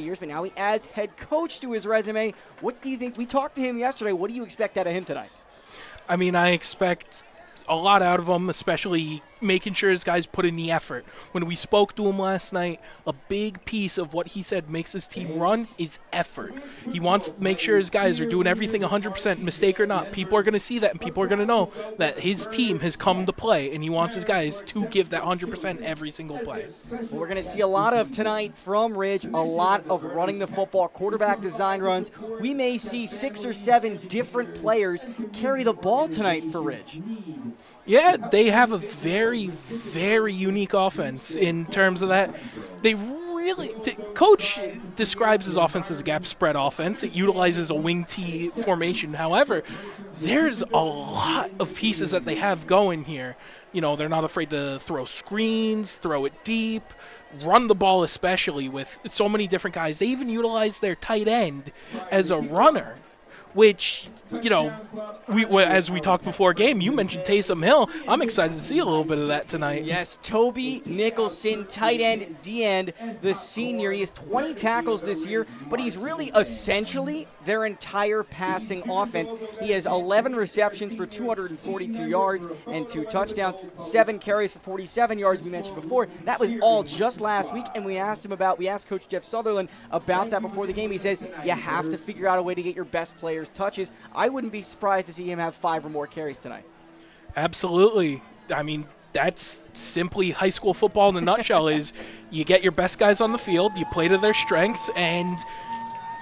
years, but now he adds head coach to his resume. What do you think? We talked to him yesterday. What do you expect out of him tonight? I mean, I expect a lot out of him, especially making sure his guys put in the effort. When we spoke to him last night, a big piece of what he said makes his team run is effort. He wants to make sure his guys are doing everything 100%, mistake or not. People are going to see that, and people are going to know that his team has come to play, and he wants his guys to give that 100% every single play. We're going to see a lot of tonight from Ridge, a lot of running the football, quarterback design runs. We may see 6 or 7 different players carry the ball tonight for Ridge. Yeah, they have a very, very unique offense in terms of that. They really Coach describes his offense as a gap spread offense. It utilizes a wing T formation. However, there's a lot of pieces that they have going here. You know, they're not afraid to throw screens, throw it deep, run the ball, especially with so many different guys. They even utilize their tight end as a runner, which, you know, as we talked before game, you mentioned Taysom Hill. I'm excited to see a little bit of that tonight. Yes, Toby Nicholson, tight end, D-end, the senior. He has 20 tackles this year, but he's really essentially their entire passing offense. He has 11 receptions for 242 yards and 2 touchdowns, 7 carries for 47 yards we mentioned before. That was all just last week, and we asked Coach Jeff Sutherland about that before the game. He says, you have to figure out a way to get your best players touches. I wouldn't be surprised to see him have 5 or more carries tonight. Absolutely. I mean, that's simply high school football in a nutshell. Is you get your best guys on the field, you play to their strengths, and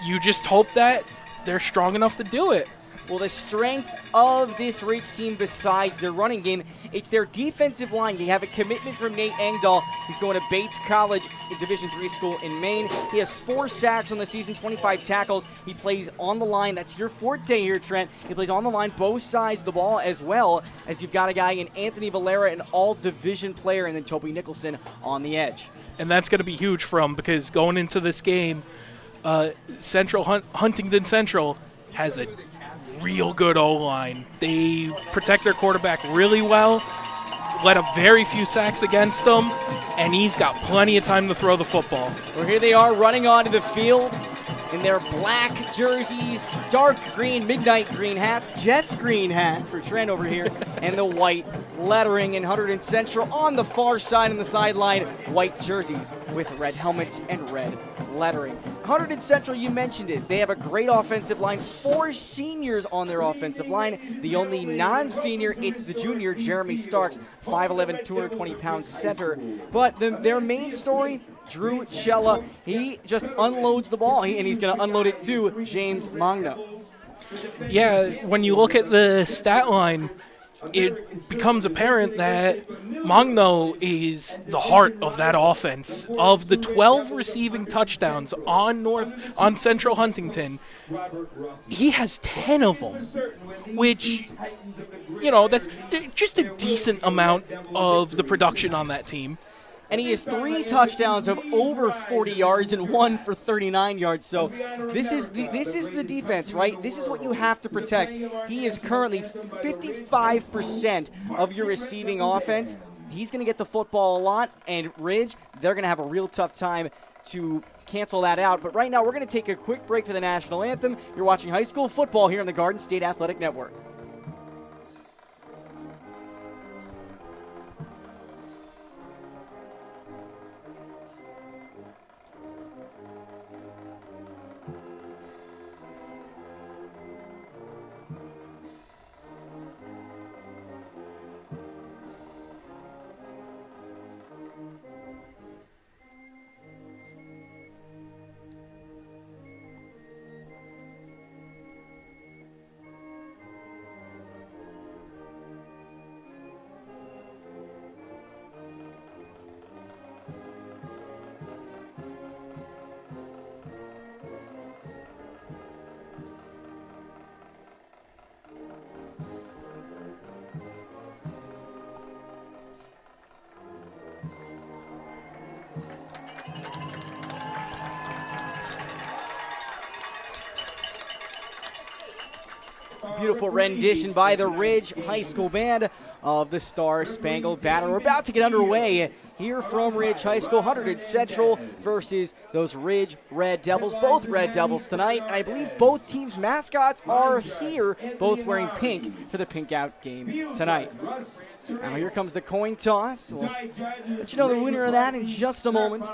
you just hope that they're strong enough to do it. Well, the strength of this Ridge team, besides their running game, it's their defensive line. You have a commitment from Nate Engdahl. He's going to Bates College, a Division III school in Maine. He has 4 sacks on the season, 25 tackles. He plays on the line. That's your forte here, Trent. He plays on the line, both sides of the ball, as well as you've got a guy in Anthony Valera, an all-division player, and then Toby Nicholson on the edge. And that's going to be huge for him, because going into this game, Hunterdon Central has a real good O-line. They protect their quarterback really well, let up very few sacks against him, and he's got plenty of time to throw the football. Well, here they are running onto the field in their black jerseys, dark green, midnight green hats, Jets green hats for Trent over here, and the white lettering in Hunterdon Central on the far side on the sideline, white jerseys with red helmets and red lettering. Hunterdon Central, you mentioned it. They have a great offensive line, 4 seniors on their offensive line. The only non-senior, it's the junior, Jeremy Starks, 5'11", 220-pound center. But their main story, Drew Chella, he just unloads the ball, and he's going to unload it to James Magno. Yeah, when you look at the stat line, it becomes apparent that Magno is the heart of that offense. Of the 12 receiving touchdowns on Central Huntington, he has 10 of them, which, you know, that's just a decent amount of the production on that team. And he has 3 touchdowns of over 40 yards and 1 for 39 yards. So this is the defense, right? This is what you have to protect. He is currently 55% of your receiving offense. He's going to get the football a lot, and Ridge, they're going to have a real tough time to cancel that out. But right now, we're going to take a quick break for the national anthem. You're watching high school football here on the Garden State Athletic Network. Beautiful rendition by the Ridge High School Band. of the Star Spangled Banner. We're about to get underway here from Ridge High School. Hunterdon Central versus those Ridge Red Devils. Both Red Devils tonight, and I believe both teams' mascots are here, both wearing pink for the pink out game tonight. Now here comes the coin toss. We'll let you know the winner of that in just a moment.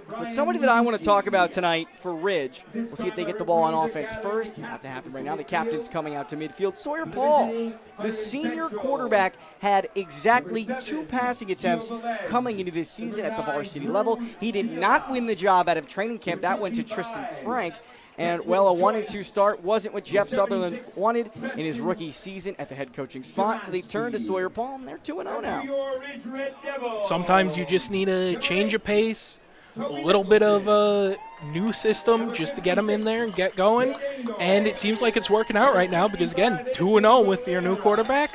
But somebody that I want to talk about tonight for Ridge, we'll see if they get the ball on offense first. Not to happen right now. The captain's coming out to midfield. Sawyer Paul, the senior quarterback, had exactly 2 passing attempts coming into this season at the varsity level. He did not win the job out of training camp. That went to Tristan Frank. And, well, a 1-2 start wasn't what Jeff Sutherland wanted in his rookie season at the head coaching spot. They turned to Sawyer Paul, and they're 2-0 now. Sometimes you just need a change of pace, a little bit of a new system just to get them in there and get going. And it seems like it's working out right now because, again, 2-0 with your new quarterback.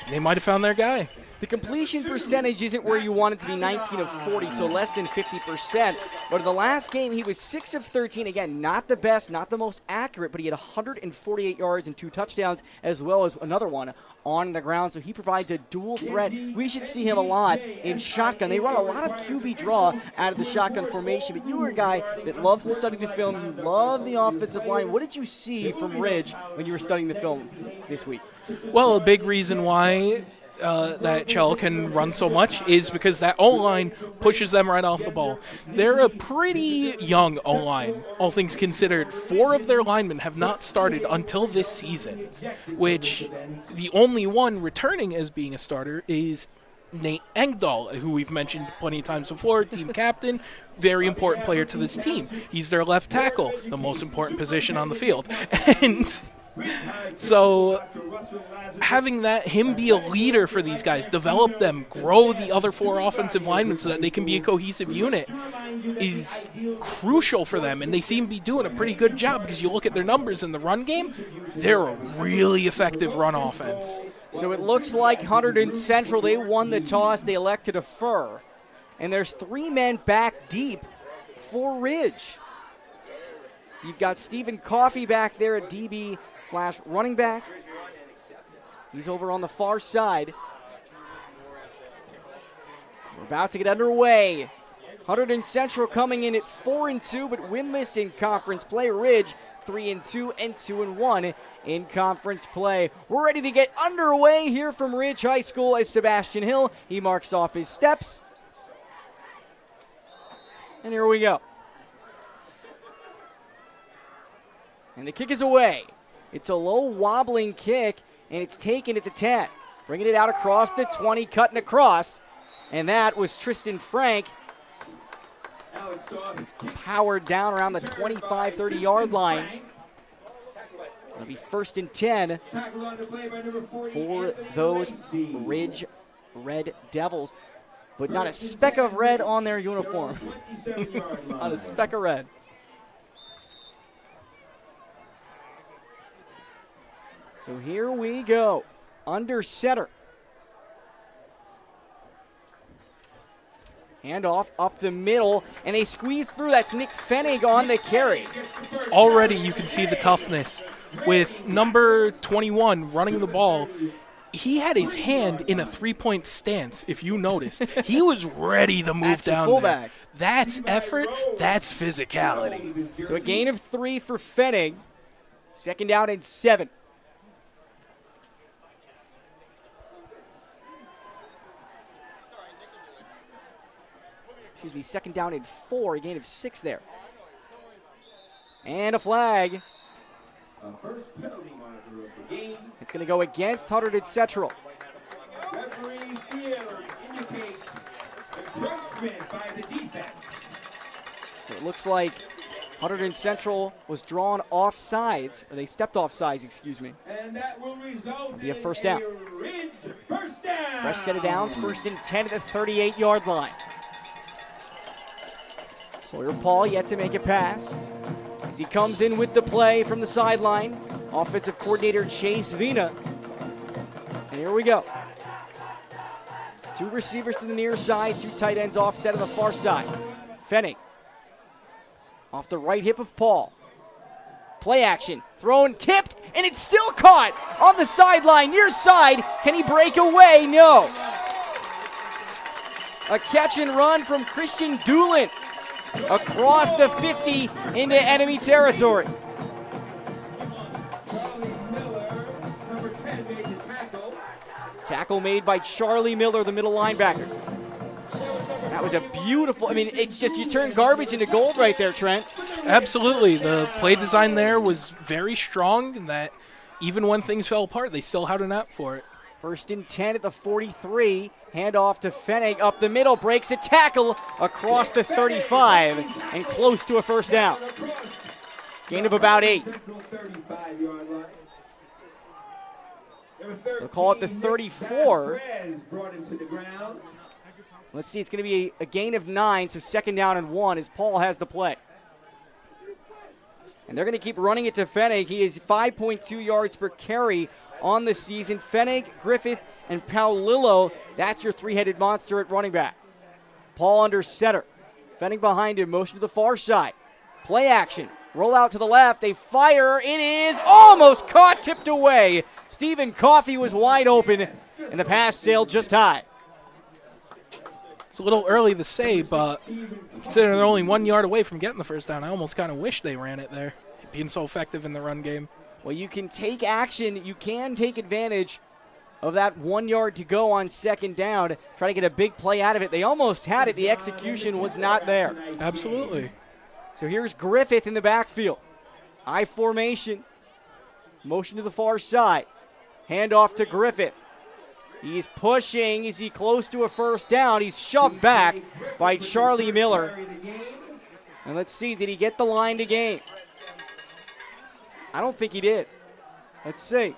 They might have found their guy. The completion percentage isn't where you want it to be, 19 of 40, so less than 50%. But in the last game, he was 6 of 13. Again, not the best, not the most accurate, but he had 148 yards and 2 touchdowns, as well as another one on the ground. So he provides a dual threat. We should see him a lot in shotgun. They run a lot of QB draw out of the shotgun formation, but you are a guy that loves to study the film. You love the offensive line. What did you see from Ridge when you were studying the film this week? Well, a big reason why that Chell can run so much is because that O-line pushes them right off the ball. They're a pretty young O-line, all things considered. 4 of their linemen have not started until this season, which the only one returning as being a starter is Nate Engdahl, who we've mentioned plenty of times before, team captain, very important player to this team. He's their left tackle, the most important position on the field. And so having him be a leader for these guys, develop them, grow the other 4 offensive linemen so that they can be a cohesive unit is crucial for them. And they seem to be doing a pretty good job because you look at their numbers in the run game, they're a really effective run offense. So it looks like Hunterdon Central, they won the toss. They elect to defer. And there's 3 men back deep for Ridge. You've got Stephen Coffey back there at DB/running back. He's over on the far side. We're about to get underway. Hunterdon Central coming in at 4-2, but winless in conference play. Ridge 3-2 and 2-1 in conference play. We're ready to get underway here from Ridge High School as Sebastian Hill, he marks off his steps. And here we go. And the kick is away. It's a low wobbling kick, and it's taken at the 10. Bringing it out across the 20, cutting across. And that was Tristan Frank. He's powered down around the 25, 30-yard line. It'll be 1st and 10 for those Ridge Red Devils. But not a speck of red on their uniform. Not a speck of red. So here we go, under center. Handoff up the middle, and they squeeze through. That's Nick Fennig on the carry. Already you can see the toughness with number 21 running the ball. He had his hand in a 3-point stance, if you notice. He was ready to move down there. That's effort, that's physicality. So a gain of 3 for Fennig. 2nd down and 7. Excuse me, 2nd down and 4, a gain of 6 there. And a flag. It's going to go against Hunterdon Central. Referee Wheeler indicates encroachment by the defense. So it looks like Hunterdon Central was drawn off sides, or they stepped off sides, excuse me. And that will result It'll be a first down. Ridge first down. Fresh set of downs, 1st and 10 at the 38-yard line. Sawyer Paul yet to make a pass. As he comes in with the play from the sideline, offensive coordinator Chase Vina. And here we go. 2 receivers to the near side, 2 tight ends offset on the far side. Fennig off the right hip of Paul. Play action, thrown, tipped, and it's still caught on the sideline, near side. Can he break away? No. A catch and run from Christian Doolin across the 50 into enemy territory. Charlie Miller, number 10, made the tackle. Tackle made by Charlie Miller, the middle linebacker. That was a beautiful, I mean, it's just, you turn garbage into gold right there, Trent. Absolutely. The play design there was very strong, in that even when things fell apart, they still had an app for it. 1st and 10 at the 43. Handoff to Fennig up the middle, breaks a tackle across the 35 and close to a first down. Gain of about 8. Central 35-yard line. We'll call it the 34. Vasquez brought him to the ground. Let's see, it's going to be a gain of 9, so 2nd down and 1 as Paul has the play. And they're going to keep running it to Fennig. He is 5.2 yards per carry on the season. Fennig, Griffith, and Paulillo, that's your three-headed monster at running back. Paul under center. Fennig behind him, motion to the far side. Play action, roll out to the left, they fire, it is almost caught, tipped away. Stephen Coffey was wide open, and the pass sailed just high. It's a little early to say, but considering they're only 1 yard away from getting the first down, I almost kind of wish they ran it there, being so effective in the run game. Well, you can take action. You can take advantage of that 1 yard to go on 2nd down. Try to get a big play out of it. They almost had it. The execution was not there. Absolutely. So here's Griffith in the backfield. I formation. Motion to the far side. Handoff to Griffith. He's pushing. Is he close to a first down? He's shoved back by Charlie Miller. And let's see, did he get the line to gain? I don't think he did. Let's see.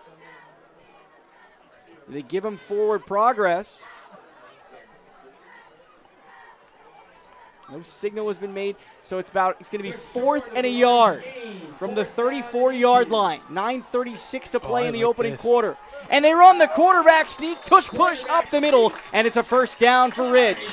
Did they give him forward progress? No signal has been made, so it's going to be 4th and a yard from the 34-yard line. 9:36 to play in the opening quarter. And they run the quarterback sneak, push up the middle, and it's a first down for Ridge.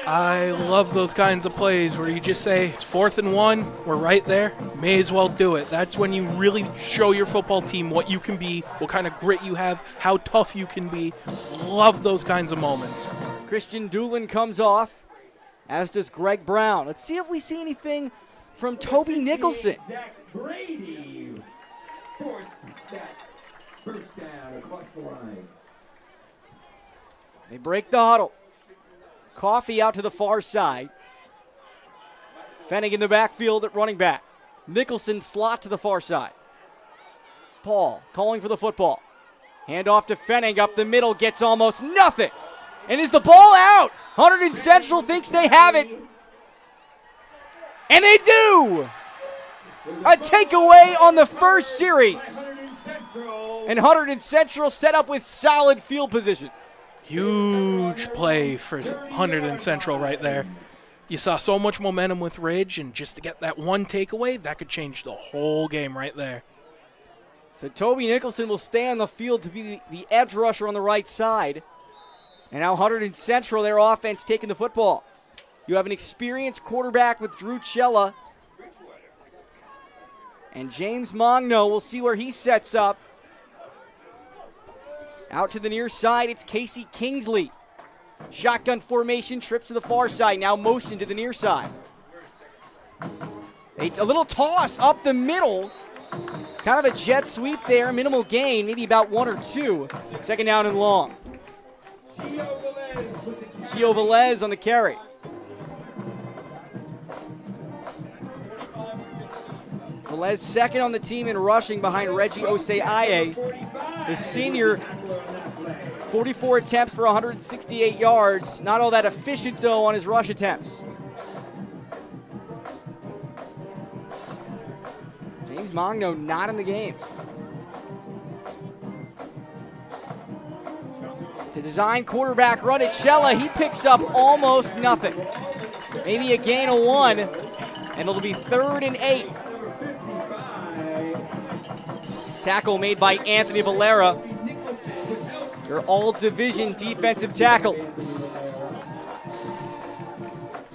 I love those kinds of plays where you just say, it's 4th and 1, we're right there, may as well do it. That's when you really show your football team what you can be, what kind of grit you have, how tough you can be. Love those kinds of moments. Christian Doolin comes off, as does Greg Brown. Let's see if we see anything from Toby Nicholson. Zach Brady forced that first down across the line. They break the huddle. Coffey out to the far side. Fennig in the backfield at running back. Nicholson slot to the far side. Paul calling for the football. Handoff to Fennig up the middle, gets almost nothing. And is the ball out? Hunterdon Central thinks they have it. And they do! A takeaway on the first series. And Hunterdon Central set up with solid field position. Huge play for Hunterdon Central right there. You saw so much momentum with Ridge, and just to get that one takeaway, that could change the whole game right there. So Toby Nicholson will stay on the field to be the edge rusher on the right side. And now Hunterdon Central, their offense, taking the football. You have an experienced quarterback with Drew Cella. And James Mogno, we'll see where he sets up. Out to the near side, it's Casey Kingsley. Shotgun formation, trips to the far side, now motion to the near side. It's a little toss up the middle. Kind of a jet sweep there, minimal gain, maybe about 1 or 2. 2nd down and long. Gio Velez on the carry. Velez second on the team in rushing behind Reggie GSAN. The senior, 44 attempts for 168 yards. Not all that efficient, though, on his rush attempts. James Mogno not in the game. To design quarterback run at Cella, he picks up almost nothing. Maybe a gain of 1, and it'll be 3rd and 8. Tackle made by Anthony Valera. Your all-division defensive tackle.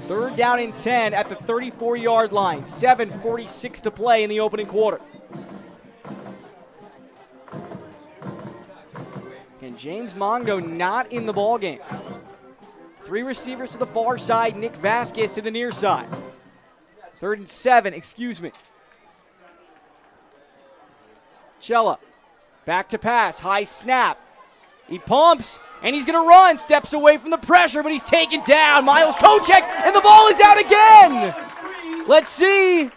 3rd down and 10 at the 34-yard line. 7:46 to play in the opening quarter. And James Mongo not in the ball game. 3 receivers to the far side, Nick Vasquez to the near side. 3rd and 7, excuse me. Chella, back to pass, high snap. He pumps, and he's going to run. Steps away from the pressure, but he's taken down. Miles Kochek, and the ball is out again. Let's see.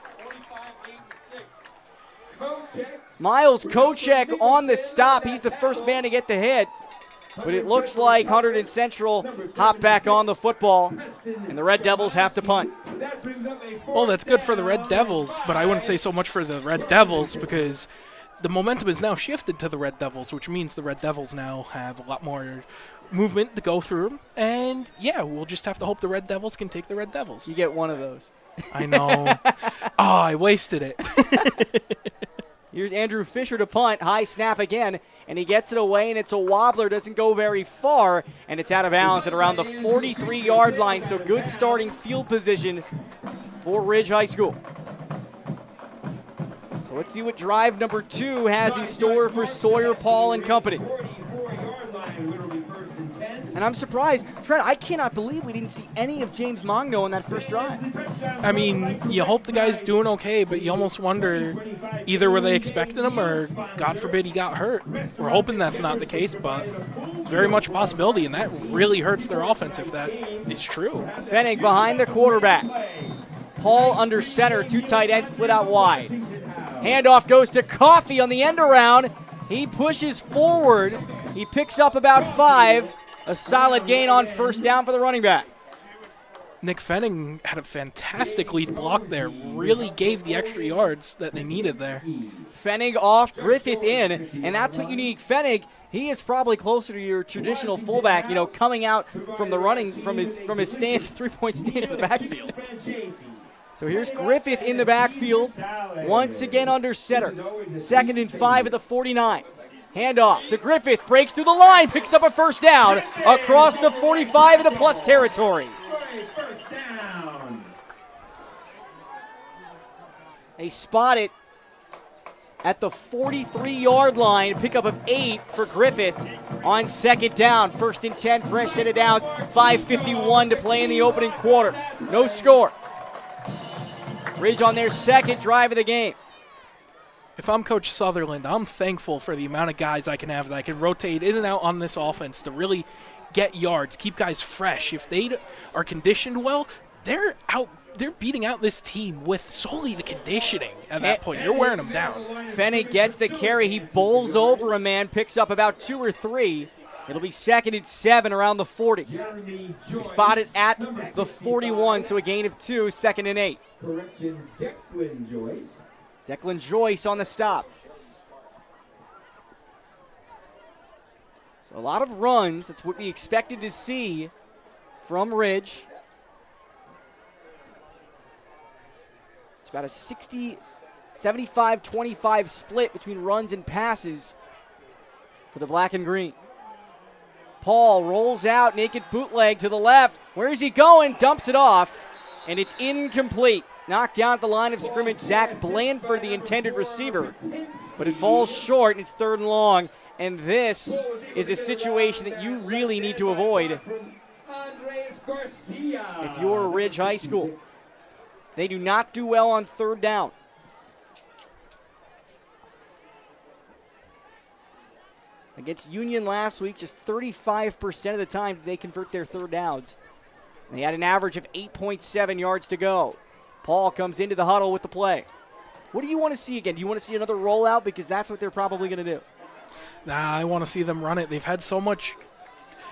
Miles Kochek on the stop. He's the first man to get the hit. But it looks like Hunterdon Central hop back on the football, and the Red Devils have to punt. Well, that's good for the Red Devils, but I wouldn't say so much for the Red Devils because the momentum is now shifted to the Red Devils, which means the Red Devils now have a lot more movement to go through. And, yeah, we'll just have to hope the Red Devils can take the Red Devils. You get one of those. I know. I wasted it. Here's Andrew Fisher to punt. High snap again, and he gets it away, and it's a wobbler. Doesn't go very far, and it's out of bounds at around the 43-yard line. So good starting field position for Ridge High School. So let's see what drive number 2 has in store for Sawyer, Paul, and company. And I'm surprised. Trent, I cannot believe we didn't see any of James Mongo on that first drive. I mean, you hope the guy's doing okay, but you almost wonder either were they expecting him or, God forbid, he got hurt. We're hoping that's not the case, but it's very much a possibility, and that really hurts their offense if that is true. Fennig behind the quarterback. Paul under center, 2 tight ends split out wide. Handoff goes to Coffey on the end around. He pushes forward. He picks up about 5. A solid gain on first down for the running back. Nick Fenning had a fantastic lead block there. Really gave the extra yards that they needed there. Fennig off, Griffith in, and that's what you need. Fennig, he is probably closer to your traditional fullback, you know, coming out from the running, from his stance, 3-point stance in the backfield. So here's Griffith in the backfield, once again under center. 2nd and 5 at the 49. Handoff to Griffith, breaks through the line, picks up a first down across the 45 in the plus territory. They spot it at the 43-yard line, pickup of 8 for Griffith on 2nd down. 1st and 10, fresh set of downs, 5:51 to play in the opening quarter. No score. Ridge on their 2nd drive of the game. If I'm Coach Sutherland, I'm thankful for the amount of guys I can have that I can rotate in and out on this offense to really get yards, keep guys fresh. If they are conditioned well, they're beating out this team with solely the conditioning at that point. You're wearing them down. Fennig gets the carry. He bowls over a man, picks up about 2 or 3. It'll be 2nd and 7 around the 40. He spotted at the 41, so a gain of 2, 2nd and 8. Correction, Declan Joyce. Declan Joyce on the stop. So a lot of runs. That's what we expected to see from Ridge. It's about a 75-25 split between runs and passes for the black and green. Paul rolls out, naked bootleg to the left. Where is he going? Dumps it off, and it's incomplete. Knocked down at the line of scrimmage, Zach Blandford, the intended receiver. But it falls short, and it's 3rd and long. And this is a situation that you really need to avoid if you're Ridge High School. They do not do well on 3rd down. Against Union last week, just 35% of the time did they convert their 3rd downs. And they had an average of 8.7 yards to go. Paul comes into the huddle with the play. What do you want to see again? Do you want to see another rollout? Because that's what they're probably going to do. Nah, I want to see them run it. They've had so much.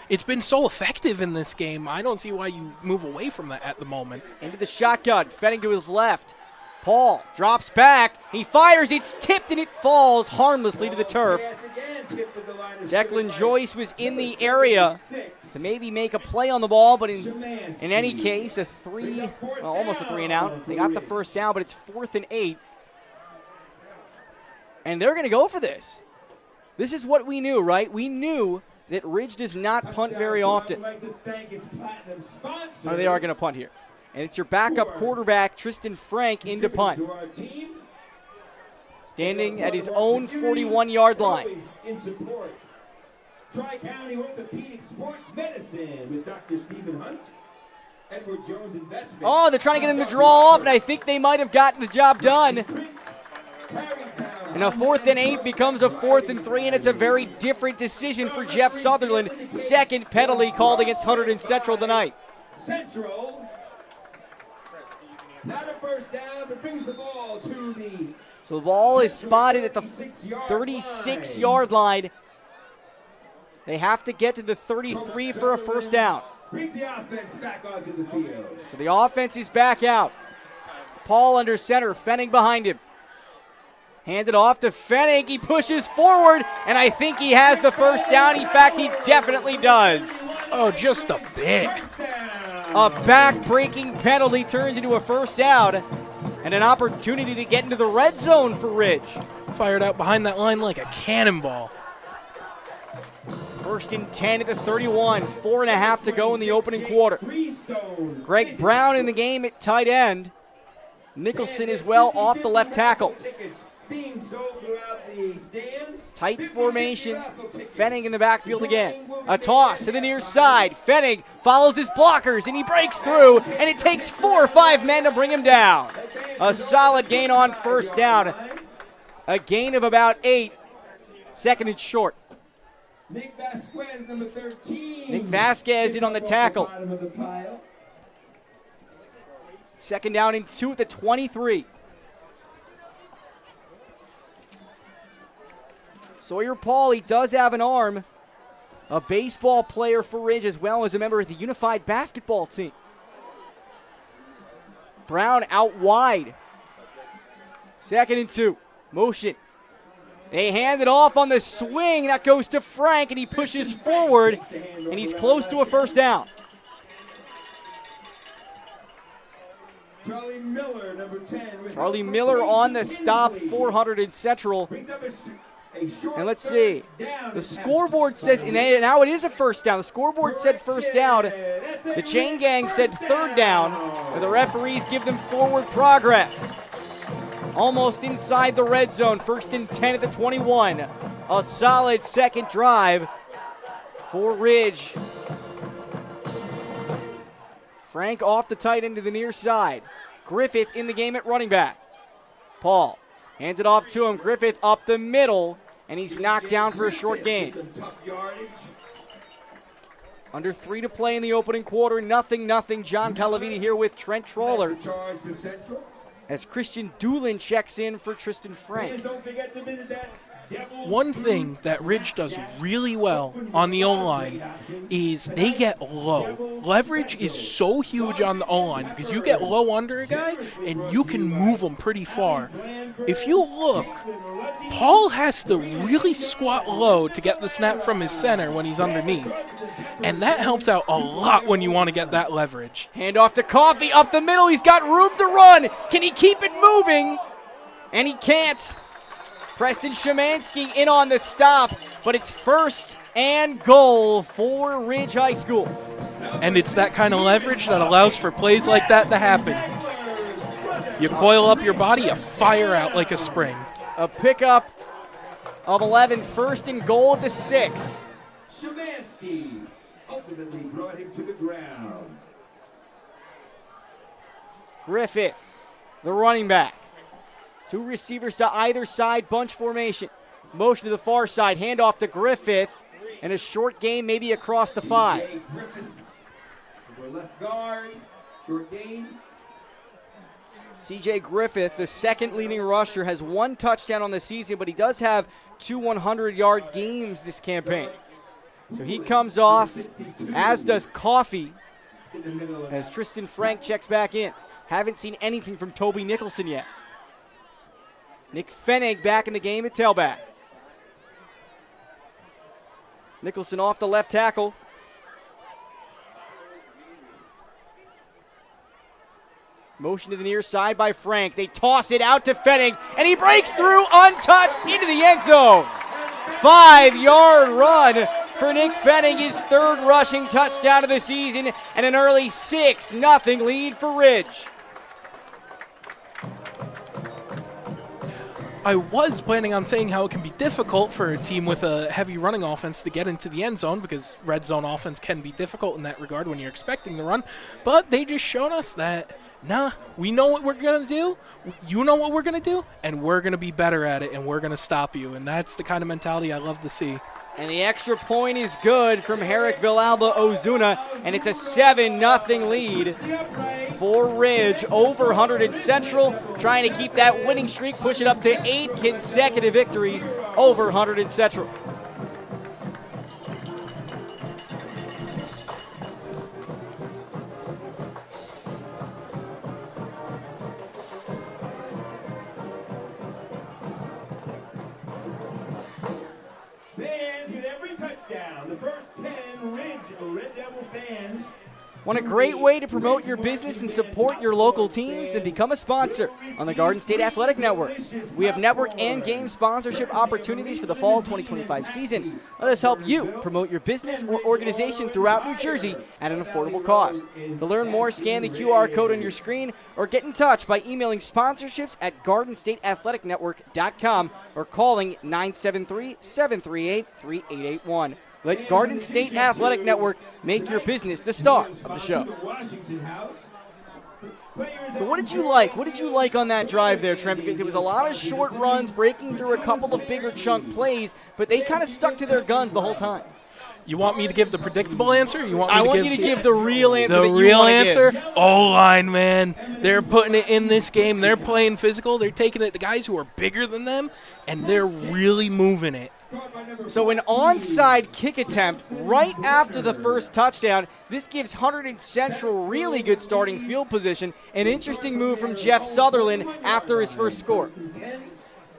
It's been so effective in this game. I don't see why you move away from that at the moment. Into the shotgun, Fenning to his left. Paul drops back. He fires. It's tipped and it falls harmlessly to the turf. Declan Joyce was in the area to maybe make a play on the ball, but in any case, almost a 3 and out. They got the first down, but it's 4th and 8. And they're going to go for this. This is what we knew, right? We knew that Ridge does not punt very often. Oh, they are going to punt here. And it's your backup quarterback, Tristan Frank, into punt. Standing at his own 41-yard line. In support. Tri-County Orthopedic Sports Medicine with Dr. Stephen Hunt. Edward Jones Investment. Oh, they're trying to get him to draw off, and I think they might have gotten the job done. And a 4th and 8 becomes a 4th and 3, and it's a very different decision for Jeff Sutherland. Second penalty called against Hunterdon Central tonight. Central. Not a first down, but brings the ball to the... So the ball is spotted at the 36-yard line. They have to get to the 33 for a first down. Brings the offense back onto the field. So the offense is back out. Paul under center, Fenning behind him. Handed off to Fenning. He pushes forward, and I think he has the first down. In fact, he definitely does. Oh, just a bit. A back-breaking penalty turns into a first down, and an opportunity to get into the red zone for Ridge. Fired out behind that line like a cannonball. 1st and 10 at the 31. 4.5 to go in the opening quarter. Greg Brown in the game at tight end. Nicholson as well off the left tackle. Tight formation. Fenning in the backfield again. A toss to the near side. Fenning follows his blockers, and he breaks through, and it takes 4 or 5 men to bring him down. A solid gain on first down. A gain of about 8. 2nd and short. Nick Vasquez, number 13. Nick Vasquez in on the tackle. 2nd down and 2 at the 23. Sawyer Paul, he does have an arm. A baseball player for Ridge as well as a member of the unified basketball team. Brown out wide. 2nd and 2. Motion. They hand it off on the swing. That goes to Frank, and he pushes forward, and he's close to a first down. Charlie Miller, number 10. Charlie Miller on the stop for Hunterdon Central. And let's see. The scoreboard says, and now it is a first down. The scoreboard said first down. The chain gang said 3rd down. But the referees give them forward progress. Almost inside the red zone. 1st and 10 at the 21. A solid second drive for Ridge. Frank off the tight end to the near side. Griffith in the game at running back. Paul hands it off to him. Griffith up the middle, and he's knocked down for a short gain. Under 3 to play in the opening quarter. 0-0. John Colavita here with Trent Troller. As Christian Doolin checks in for Tristan Frank. One thing that Ridge does really well on the O-line is they get low. Leverage is so huge on the O-line because you get low under a guy and you can move him pretty far. If you look, Paul has to really squat low to get the snap from his center when he's underneath. And that helps out a lot when you want to get that leverage. Hand off to Coffey up the middle. He's got room to run. Can he keep it moving? And he can't. Preston Szymanski in on the stop, but it's 1st and goal for Ridge High School. And it's that kind of leverage that allows for plays like that to happen. You coil up your body, you fire out like a spring. A pickup of 11, 1st and goal at the 6. Szymanski ultimately brought him to the ground. Griffith, the running back. 2 receivers to either side, bunch formation. Motion to the far side, handoff to Griffith, and a short game maybe across the 5. Left guard, short gain. CJ Griffith, the 2nd leading rusher, has 1 touchdown on the season, but he does have 2 100-yard games this campaign. So he comes off, as does Coffey, as Tristan Frank checks back in. Haven't seen anything from Toby Nicholson yet. Nick Fennig back in the game at tailback. Nicholson off the left tackle. Motion to the near side by Frank. They toss it out to Fennig, and he breaks through untouched into the end zone. 5-yard run for Nick Fenning, his 3rd rushing touchdown of the season, and an early 6-0 lead for Ridge. I was planning on saying how it can be difficult for a team with a heavy running offense to get into the end zone, because red zone offense can be difficult in that regard when you're expecting the run. But they just showed us that, nah, we know what we're going to do, you know what we're going to do, and we're going to be better at it, and we're going to stop you. And that's the kind of mentality I love to see. And the extra point is good from Herrick Villalba Ozuna, and it's a 7-0 lead for Ridge over Hunterdon Central, trying to keep that winning streak, push it up to 8 consecutive victories over Hunterdon Central. Fans with every touchdown. The first 10 Ridge Red Devil fans. Want a great way to promote your business and support your local teams? Then become a sponsor on the Garden State Athletic Network. We have network and game sponsorship opportunities for the fall 2025 season. Let us help you promote your business or organization throughout New Jersey at an affordable cost. To learn more, scan the QR code on your screen or get in touch by emailing sponsorships at gardenstateathleticnetwork.com or calling 973-738-3881. Let Garden State Athletic Network make your business the star of the show. So what did you like? What did you like on that drive there, Trent? Because it was a lot of short runs, breaking through a couple of bigger chunk plays, but they kind of stuck to their guns the whole time. You want me to give the predictable answer? I want you to give the real answer. The real answer? O-line, man. They're putting it in this game. They're playing physical. They're taking it to guys who are bigger than them, and they're really moving it. So an onside kick attempt right after the first touchdown. This gives Hunterdon Central really good starting field position. An interesting move from Jeff Sutherland after his first score.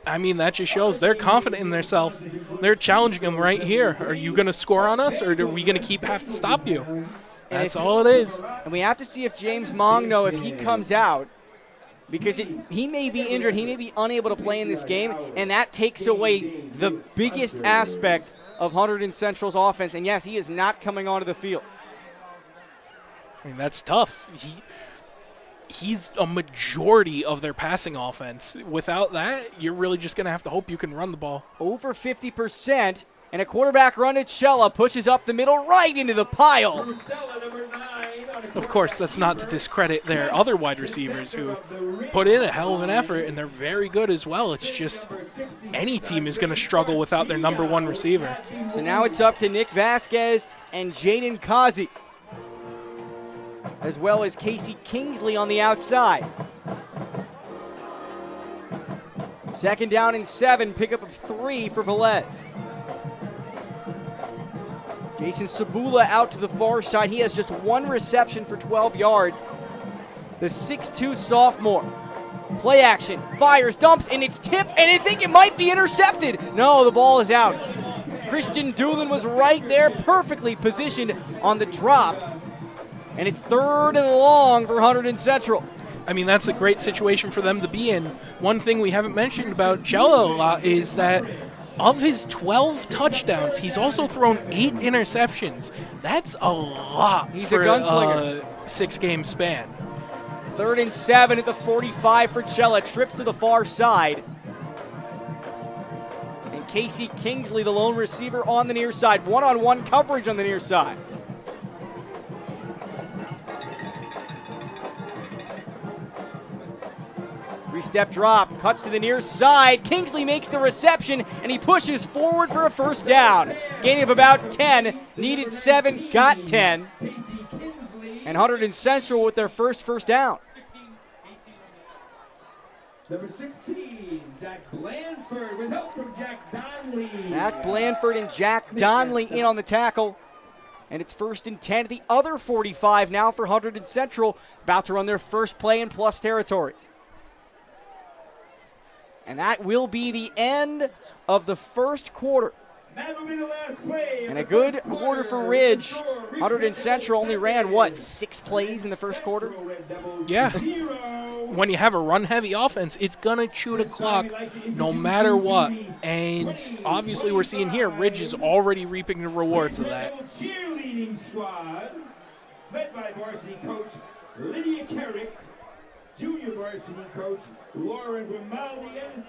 I mean, that just shows they're confident in themselves. They're challenging them right here. Are you going to score on us, or are we going to have to stop you? That's all it is. And we have to see if James Mongno, if he comes out, because he may be injured, he may be unable to play in this game, and that takes away the biggest aspect of Hunterdon Central's offense. And yes, he is not coming onto the field. I mean, that's tough. He's a majority of their passing offense. Without that, you're really just going to have to hope you can run the ball. Over 50%, and a quarterback run to Chella pushes up the middle right into the pile. Of course, that's not to discredit their other wide receivers who put in a hell of an effort, and they're very good as well. It's just any team is going to struggle without their number one receiver. So now it's up to Nick Vasquez and Jaden Kazi, as well as Casey Kingsley on the outside. 2nd down and 7, pickup of 3 for Velez. Jason Sabula out to the far side. He has just 1 reception for 12 yards. The 6'2 sophomore. Play action, fires, dumps, and it's tipped, and I think it might be intercepted. No, the ball is out. Christian Doolin was right there, perfectly positioned on the drop. And it's 3rd and long for Hunterdon Central. I mean, that's a great situation for them to be in. One thing we haven't mentioned about Chella a lot is that of his 12 touchdowns, he's also thrown 8 interceptions. That's a lot. He's for a gunslinger. A 6-game span. 3rd and 7 at the 45 for Chella. Trips to the far side. And Casey Kingsley, the lone receiver on the near side. One-on-one coverage on the near side. Three-step drop, cuts to the near side. Kingsley makes the reception, and he pushes forward for a 1st down. Gain of about 10, needed 7, got 10. And Hunterdon Central with their first down. Number 16, Zach Blanford with help from Jack Donnelly. Zach Blanford and Jack Donnelly in on the tackle. And it's 1st and 10 at the other 45 now for Hunterdon Central, about to run their first play in plus territory. And that will be the end of the first quarter. That will be the last play. And a good quarter for Ridge. Hunterdon Central only ran, what, 6 plays in the first quarter? Yeah. When you have a run-heavy offense, it's going to chew the clock no matter what. And obviously we're seeing here, Ridge is already reaping the rewards of that. Cheerleading squad, led by varsity coach Lydia Carrick, junior varsity coach Lauren Grimaldi, and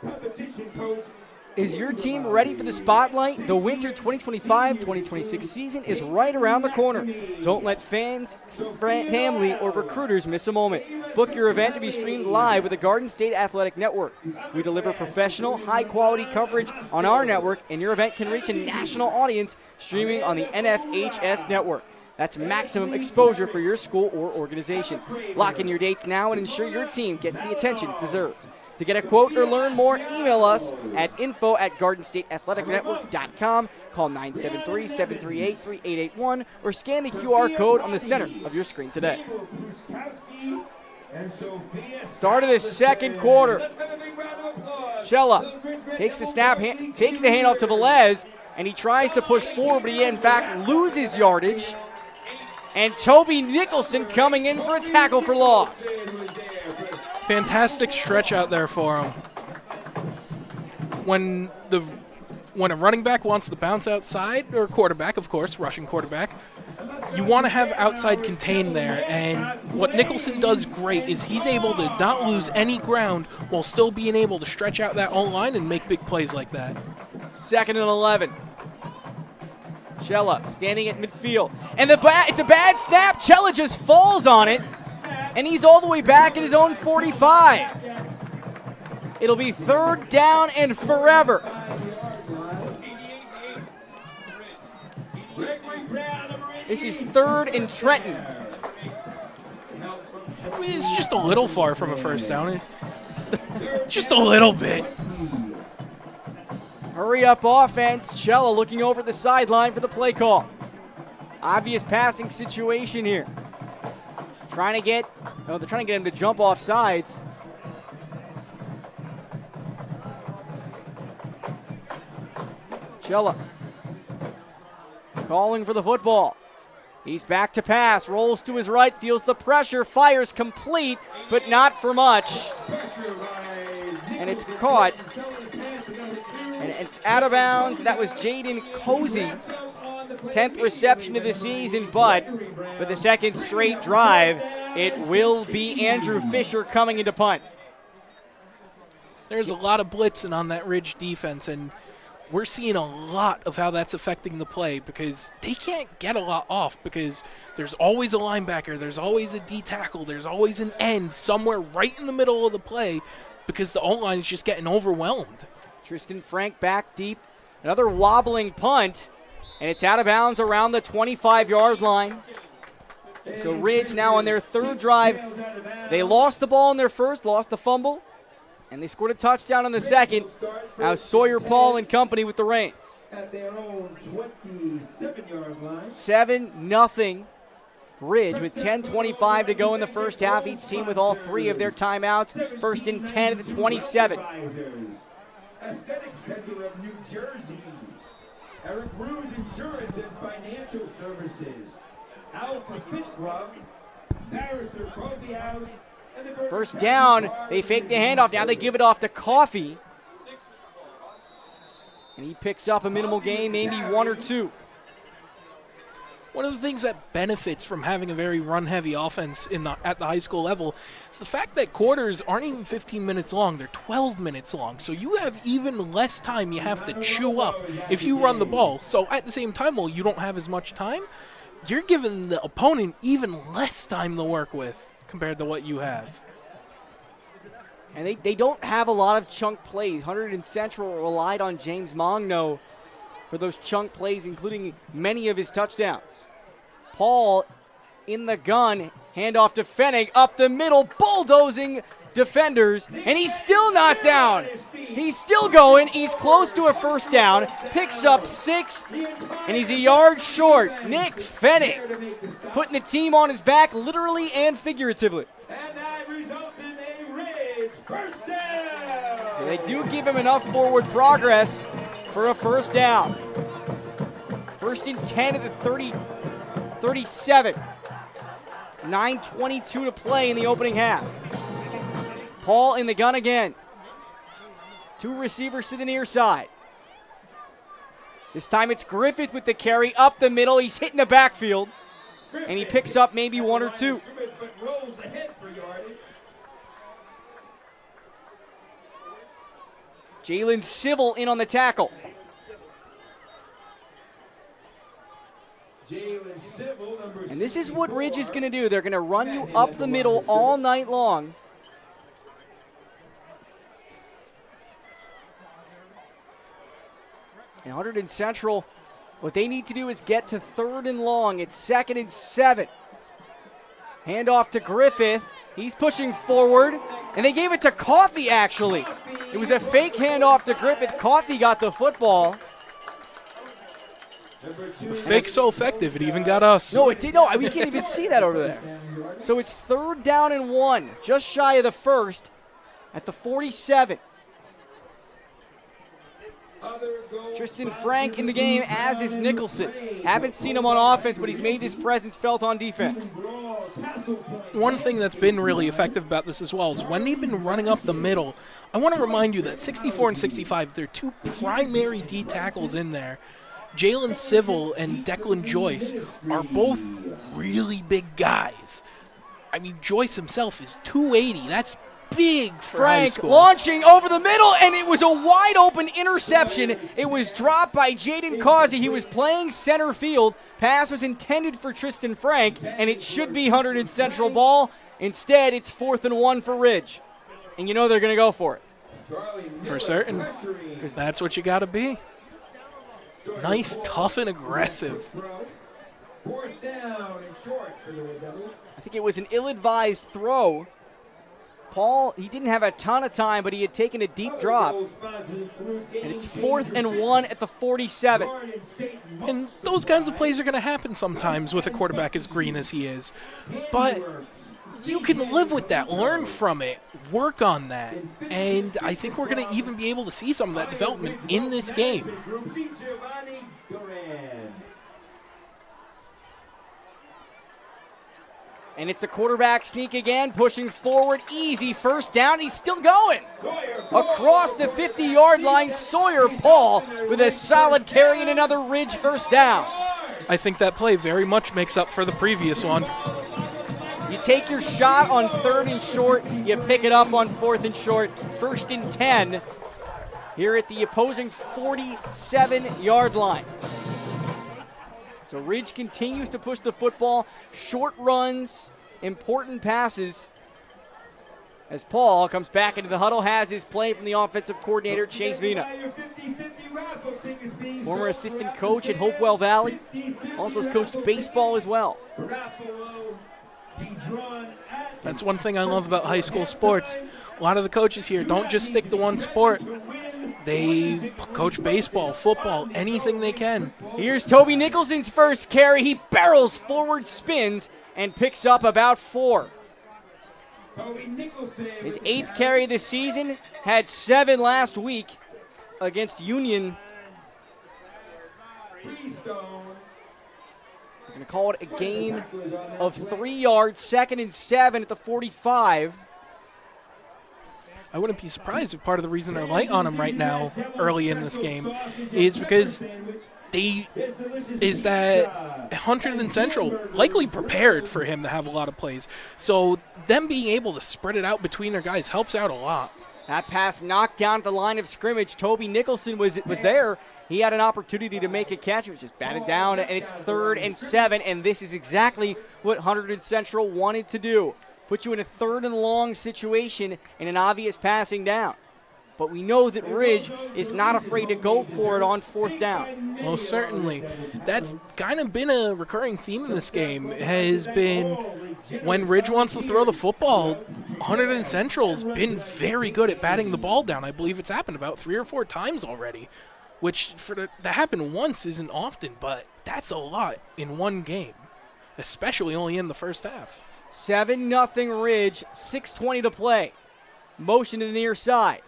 competition coach. Is your team ready for the spotlight? The winter 2025-2026 season is right around the corner. Don't let fans, family, or recruiters miss a moment. Book your event to be streamed live with the Garden State Athletic Network. We deliver professional, high-quality coverage on our network, and your event can reach a national audience streaming on the NFHS network. That's maximum exposure for your school or organization. Lock in your dates now and ensure your team gets the attention it deserves. To get a quote or learn more, email us at info@gardenstateathleticnetwork.com, call 973-738-3881, or scan the QR code on the center of your screen today. Start of the second quarter. Chella takes the snap, takes the handoff to Velez, and he tries to push forward, but he in fact loses yardage. And Toby Nicholson coming in for a tackle for loss. Fantastic stretch out there for him. When a running back wants to bounce outside, or quarterback, of course, rushing quarterback, you want to have outside contain there. And what Nicholson does great is he's able to not lose any ground while still being able to stretch out that O-line and make big plays like that. 2nd and 11. Chella standing at midfield. And it's a bad snap. Chella just falls on it. And he's all the way back at his own 45. It'll be 3rd down and forever. This is 3rd and Trenton. I mean, it's just a little far from a first down. Just a little bit. Hurry up offense. Chella looking over at the sideline for the play call. Obvious passing situation here. They're trying to get him to jump off sides. Chella calling for the football. He's back to pass, rolls to his right, feels the pressure, fires complete, but not for much. And it's caught. And it's out of bounds. That was Jaden Cozy. 10th reception of the season, but for the second straight drive, it will be Andrew Fisher coming into punt. There's a lot of blitzing on that Ridge defense, and we're seeing a lot of how that's affecting the play because they can't get a lot off because there's always a linebacker, there's always a D tackle, there's always an end somewhere right in the middle of the play because the O-line is just getting overwhelmed. Tristan Frank back deep. Another wobbling punt, and it's out of bounds around the 25-yard line. So Ridge now on their 3rd drive. They lost the ball in their first, lost the fumble, and they scored a touchdown on the second. Now Sawyer Paul and company with the reins. At their own 27-yard line. 7-0 Ridge with 10:25 to go in the first half. Each team with all 3 of their timeouts. 1st and 10 at the 27. Aesthetic Center of New Jersey. Eric Ruse Insurance and Financial Services. Alpha Fit Club. Barrister Coffee House. And the First down, they fake the handoff. Now they give it off to Coffee. And he picks up a minimal gain, maybe 1 or 2. One of the things that benefits from having a very run-heavy offense at the high school level is the fact that quarters aren't even 15 minutes long. They're 12 minutes long. So you have even less time you have to chew up if you run the ball. So at the same time, while you don't have as much time, you're giving the opponent even less time to work with compared to what you have. And they don't have a lot of chunk plays. Hunterdon Central relied on James Mongno for those chunk plays, including many of his touchdowns. Paul in the gun, handoff to Fennig, up the middle, bulldozing defenders, and he's still not down. He's still going. He's close to a first down, picks up 6, and he's a yard short. Nick Fennig putting the team on his back, literally and figuratively. And that results in a Ridge first down. So they do give him enough forward progress. for a first down. First and 10 at the 37. 9:22 to play in the opening half. Paul in the gun again. 2 receivers to the near side. This time it's Griffith with the carry up the middle. He's hitting the backfield, and he picks up maybe 1 or 2. Jalen Civil in on the tackle. And this is what Ridge is going to do. They're going to run you up the middle all night long. And Hunterdon Central, what they need to do is get to 3rd and long. It's 2nd and 7. Handoff to Griffith. He's pushing forward, and they gave it to Coffey, actually. It was a fake handoff to Griffith. Coffey got the football. Fake so effective, it even got us. No, it did. No, we can't even see that over there. So it's 3rd down and 1, just shy of the first at the 47. Tristan Frank in the game, as is Nicholson. Haven't seen him on offense, but he's made his presence felt on defense. One thing that's been really effective about this as well is when they've been running up the middle, I want to remind you that 64 and 65, they're 2 primary D tackles in there. Jalen Civil and Declan Joyce are both really big guys. I mean, Joyce himself is 280. That's big for high Frank school. Launching over the middle, and it was a wide open interception. It was dropped by Jaden Causey. He was playing center field. Pass was intended for Tristan Frank, and it should be Hunterdon Central ball. Instead, it's 4th and 1 for Ridge. And you know they're going to go for it. For certain, because that's what you got to be. Nice, tough, and aggressive. I think it was an ill-advised throw. Paul, he didn't have a ton of time, but he had taken a deep drop. And it's 4th and 1 at the 47. And those kinds of plays are going to happen sometimes with a quarterback as green as he is. But you can live with that, learn from it, work on that. And I think we're going to even be able to see some of that development in this game. And it's the quarterback sneak again, pushing forward, easy first down. He's still going. Across the 50-yard line, Sawyer Paul with a solid carry and another Ridge first down. I think that play very much makes up for the previous one. You take your shot on 3rd and short, you pick it up on 4th and short, 1st and 10 here at the opposing 47-yard line. So Ridge continues to push the football, short runs, important passes. As Paul comes back into the huddle, has his play from the offensive coordinator, Chase Vina. Former assistant coach at Hopewell Valley, also has coached baseball as well. That's one thing I love about high school sports. A lot of the coaches here don't just stick to one sport. They coach baseball, football, anything they can. Here's Toby Nicholson's first carry. He barrels forward, spins, and picks up about 4. His 8th carry this season, had 7 last week against Union. They're going to call it a gain of 3 yards, 2nd and 7 at the 45. I wouldn't be surprised if part of the reason they're light on him right now early in this game is because that Hunterdon Central likely prepared for him to have a lot of plays. So them being able to spread it out between their guys helps out a lot. That pass knocked down at the line of scrimmage. Toby Nicholson was there. He had an opportunity to make a catch. It was just batted down, and it's 3rd and 7, and this is exactly what Hunterdon Central wanted to do. Put you in a 3rd and long situation and an obvious passing down. But we know that Ridge is not afraid to go for it on 4th down. Most certainly. That's kind of been a recurring theme in this game, has been when Ridge wants to throw the football, Hunterdon Central's been very good at batting the ball down. I believe it's happened about 3 or 4 times already, which that happened once isn't often, but that's a lot in one game, especially only in the first half. 7-0 Ridge, 6:20 to play. Motion to the near side.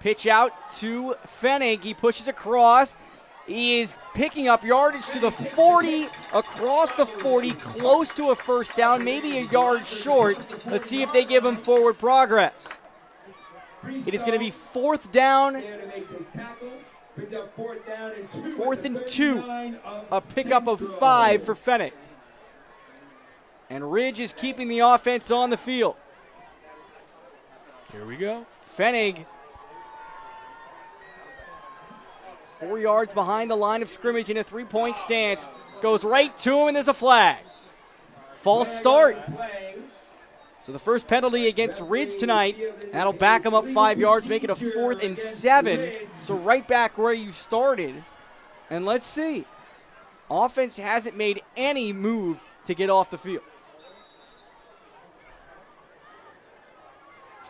Pitch out to Fennig. He pushes across. He is picking up yardage to the 40, across the 40, close to a first down, maybe a yard short. Let's see if they give him forward progress. It is going to be 4th down. 4th and 2. A pickup of 5 for Fennig. And Ridge is keeping the offense on the field. Here we go. Fennig, 4 yards behind the line of scrimmage in a 3-point stance. Goes right to him, and there's a flag. False start. So the first penalty against Ridge tonight. That'll back him up 5 yards, make it a 4th and 7. So right back where you started. And let's see. Offense hasn't made any move to get off the field.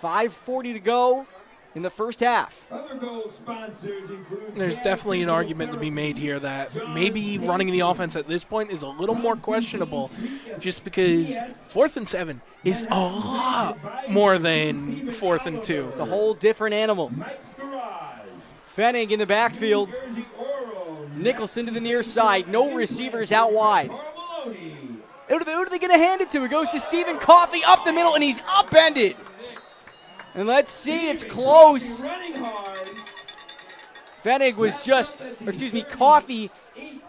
5:40 to go in the first half. There's definitely an argument to be made here that maybe running the offense at this point is a little more questionable, just because 4th and 7 is a lot more than 4th and 2. It's a whole different animal. Fennig in the backfield. Nicholson to the near side. No receivers out wide. Who are they going to hand it to? It goes to Stephen Coffey up the middle, and he's upended. And let's see, it's close. Fennig was Coffey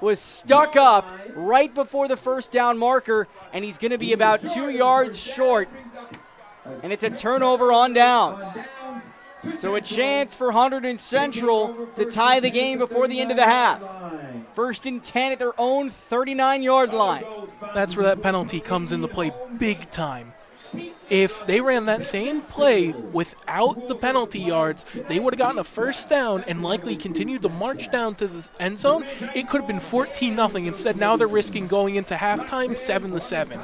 was stuck up right before the first down marker, and he's going to be about 2 yards short. And it's a turnover on downs. So a chance for Hunterdon Central to tie the game before the end of the half. 1st and 10 at their own 39-yard line. That's where that penalty comes into play big time. If they ran that same play without the penalty yards, they would have gotten a first down and likely continued to march down to the end zone. It could have been 14-0. Instead, now they're risking going into halftime 7-7.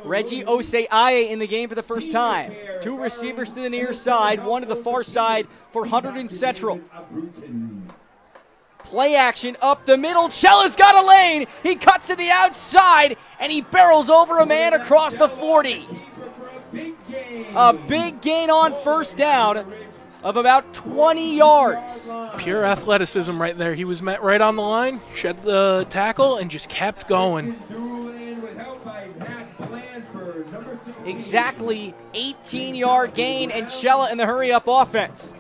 Reggie Oseiaye in the game for the first time. 2 receivers to the near side, 1 to the far side for Hunterdon Central. Play action up the middle. Cella's got a lane. He cuts to the outside, and he barrels over a man across the 40. A big gain on first down of about 20 yards. Pure athleticism right there. He was met right on the line, shed the tackle, and just kept going. Exactly 18-yard gain, and Cella in the hurry-up offense.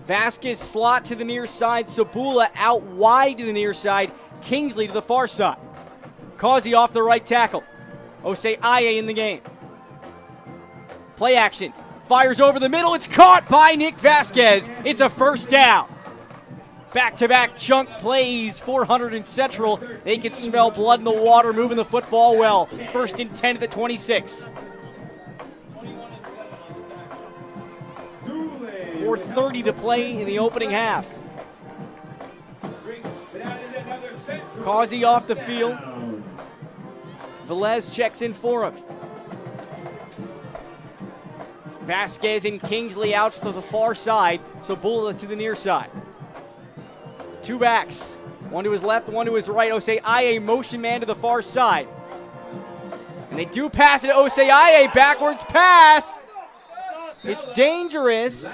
Vasquez slot to the near side. Sabula out wide to the near side. Kingsley to the far side. Causey off the right tackle. Oseiaye in the game. Play action. Fires over the middle. It's caught by Nick Vasquez. It's a first down. Back-to-back chunk plays for Hunterdon Central. They can smell blood in the water, moving the football well. 1st and 10 at the 26. 4:30 to play in the opening half. Causey off the field. Velez checks in for him. Vasquez and Kingsley out to the far side. Sabula to the near side. 2 backs. 1 to his left, 1 to his right. Oseiaye motion man to the far side. And they do pass it to Oseiaye. Backwards pass. It's dangerous.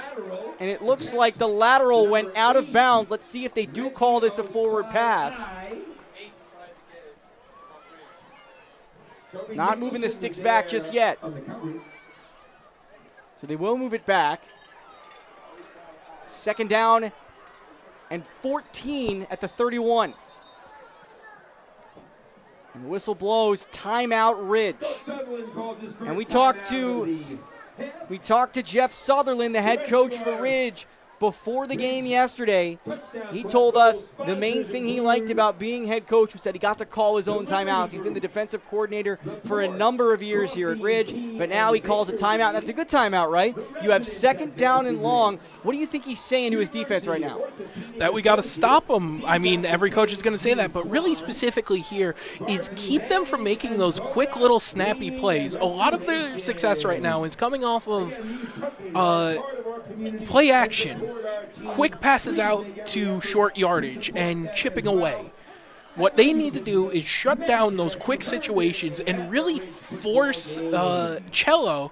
And it looks like the lateral went out of bounds. Let's see if they do call this a forward pass. Not moving the sticks back just yet. So they will move it back. 2nd down and 14 at the 31. And the whistle blows, timeout Ridge. And we talked to Jeff Sutherland, the head coach for Ridge, before the game yesterday. He told us the main thing he liked about being head coach was that he got to call his own timeouts. He's been the defensive coordinator for a number of years here at Ridge, but now he calls a timeout. That's a good timeout, right? You have 2nd down and long. What do you think he's saying to his defense right now? That we got to stop them. I mean, every coach is going to say that, but really specifically here is keep them from making those quick little snappy plays. A lot of their success right now is coming off of play action. Quick passes out to short yardage and chipping away. What they need to do is shut down those quick situations and really force Cello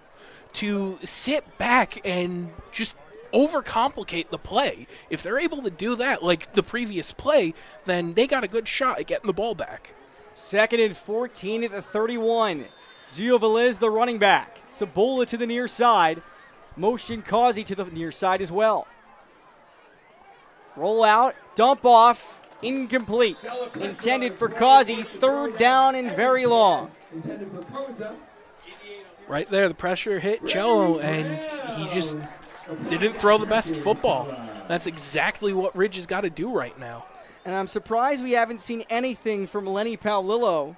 to sit back and just overcomplicate the play. If they're able to do that like the previous play, then they got a good shot at getting the ball back. 2nd and 14 at the 31. Gio Velez, the running back. Sabola to the near side. Motion Causey to the near side as well. Roll out, dump off, incomplete. Intended for Causey, 3rd down and very long. Right there, the pressure hit Cello, and he just didn't throw the best football. That's exactly what Ridge has got to do right now. And I'm surprised we haven't seen anything from Lenny Paolillo.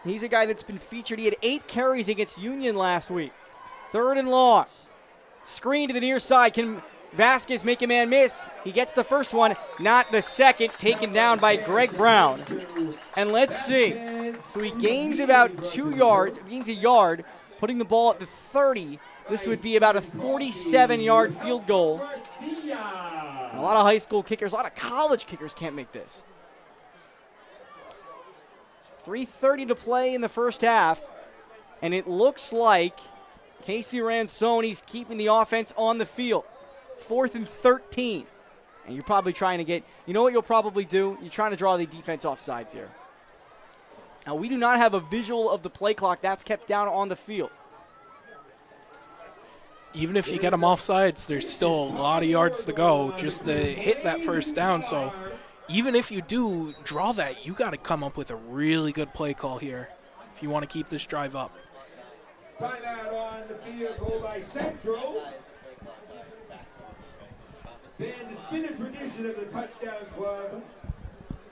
He's a guy that's been featured. He had 8 carries against Union last week. 3rd and long. Screen to the near side. Can Vasquez make a man miss? He gets the first one, not the second. Taken down by Greg Brown. And let's see. So he gains about 2 yards, gains a yard, putting the ball at the 30. This would be about a 47-yard field goal. A lot of high school kickers, a lot of college kickers can't make this. 3:30 to play in the first half, and it looks like Casey Ransoni's keeping the offense on the field. 4th and 13. And you're probably trying to get, you know what you'll probably do? You're trying to draw the defense off sides here. Now, we do not have a visual of the play clock. That's kept down on the field. Even if you get them off sides, there's still a lot of yards to go just to hit that first down. So even if you do draw that, you got to come up with a really good play call here if you want to keep this drive up. Timeout on the field goal by Central. It's been a tradition of the touchdown club.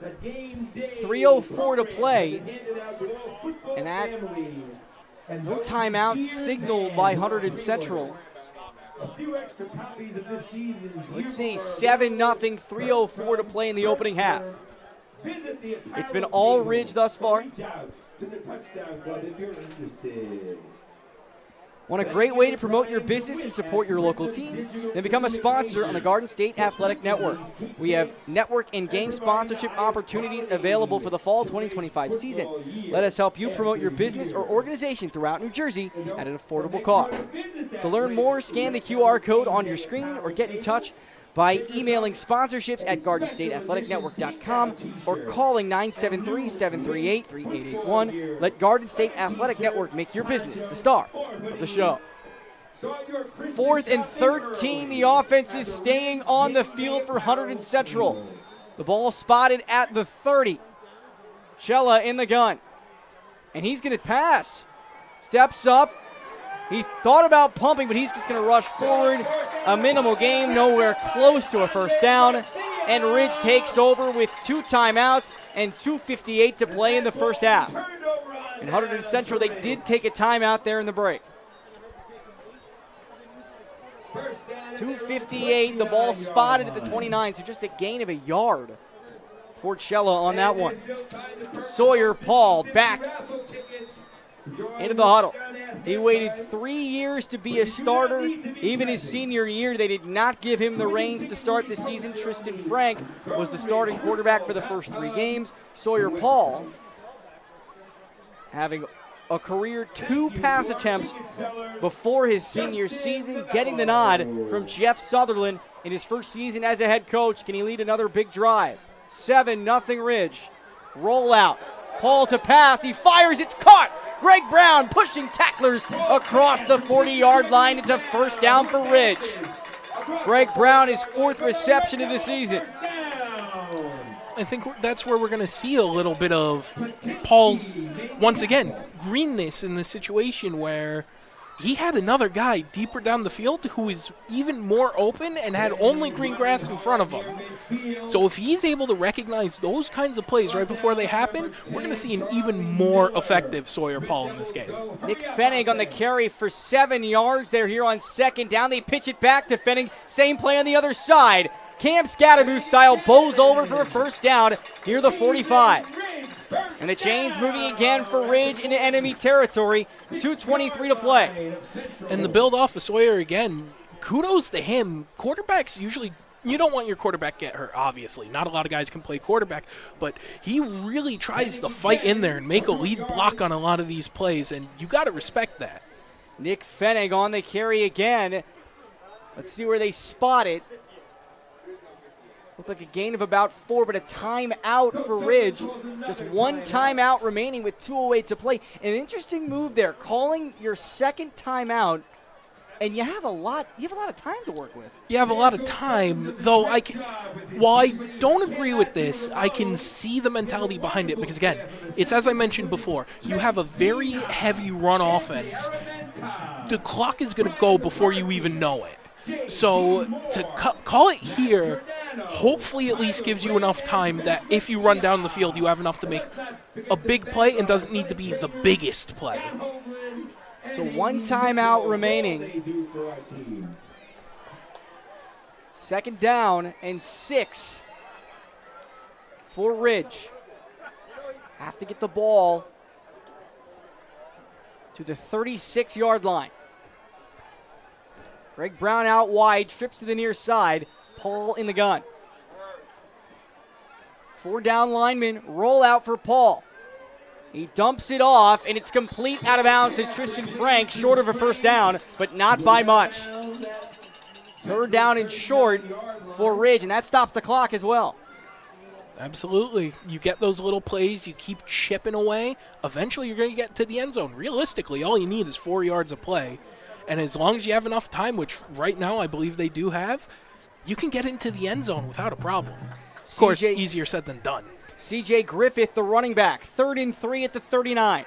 The game day 3:04 to play. And that no timeout signaled by Hunterdon Central. A few extra copies of this season. Let's see, 7-0, 3:04 to play in the opening half. It's been all Ridge thus far. Reach out to the touchdown club if you're interested. Want a great way to promote your business and support your local teams? Then become a sponsor on the Garden State Athletic Network. We have network and game sponsorship opportunities available for the fall 2025 season. Let us help you promote your business or organization throughout New Jersey at an affordable cost. To learn more, scan the QR code on your screen or get in touch by emailing sponsorships at GardenStateAthleticNetwork.com or calling 973-738-3881. Let Garden State Athletic Network make your business the star of the show. 4th and 13, the offense is staying on the field for Hunterdon Central. The ball spotted at the 30. Chella in the gun. And he's going to pass. Steps up. He thought about pumping, but he's just going to rush forward. A minimal gain, nowhere close to a first down. And Ridge takes over with 2 timeouts and 2:58 to play in the first half. In Hunterdon Central, they did take a timeout there in the break. 2:58, the ball spotted at the 29, so just a gain of a yard for Chella on that one. Sawyer Paul back into the huddle. He waited 3 years to be a starter. Even his senior year, they did not give him the reins to start the season. Tristan Frank was the starting quarterback for the first 3 games. Sawyer Paul having a career 2 pass attempts before his senior season, getting the nod from Jeff Sutherland in his first season as a head coach. Can he lead another big drive? 7-0 Ridge. Roll out. Paul to pass. He fires. It's caught. Greg Brown pushing tacklers across the 40-yard line. It's a first down for Ridge. Greg Brown, his 4th reception of the season. I think that's where we're going to see a little bit of Paul's, once again, greenness in the situation where he had another guy deeper down the field who is even more open and had only green grass in front of him. So if he's able to recognize those kinds of plays right before they happen, we're going to see an even more effective Sawyer Paul in this game. Nick Fennig on the carry for 7 yards. They're here on 2nd down. They pitch it back to Fennig. Same play on the other side. Cam Scadaboo style bows over for a first down near the 45. And the chains moving again for Ridge into enemy territory. 2:23 to play. And the build off of Sawyer again, kudos to him. Quarterbacks usually, you don't want your quarterback to get hurt, obviously. Not a lot of guys can play quarterback, but he really tries to fight in there and make a lead block on a lot of these plays, and you got to respect that. Nick Fennig on the carry again. Let's see where they spot it. Looked like a gain of about 4, but a timeout for Ridge. Just one timeout remaining with 2:08 to play. An interesting move there, calling your second timeout, and you have a lot of time to work with. You have a lot of time, though. While I don't agree with this, I can see the mentality behind it because, again, it's as I mentioned before. You have a very heavy run offense. The clock is going to go before you even know it. So to call it here, hopefully at least gives you enough time that if you run down the field, you have enough to make a big play and doesn't need to be the biggest play. So one timeout remaining. 2nd down and 6 for Ridge. Have to get the ball to the 36-yard line. Greg Brown out wide, trips to the near side. Paul in the gun. 4 down linemen roll out for Paul. He dumps it off, and it's complete out of bounds to Tristan Frank, short of a 1st down, but not by much. 3rd down and short for Ridge, and that stops the clock as well. Absolutely. You get those little plays, you keep chipping away. Eventually, you're going to get to the end zone. Realistically, all you need is 4 yards of play. And as long as you have enough time, which right now I believe they do have, you can get into the end zone without a problem. Of course, easier said than done. C.J. Griffith, the running back, 3rd and 3 at the 39.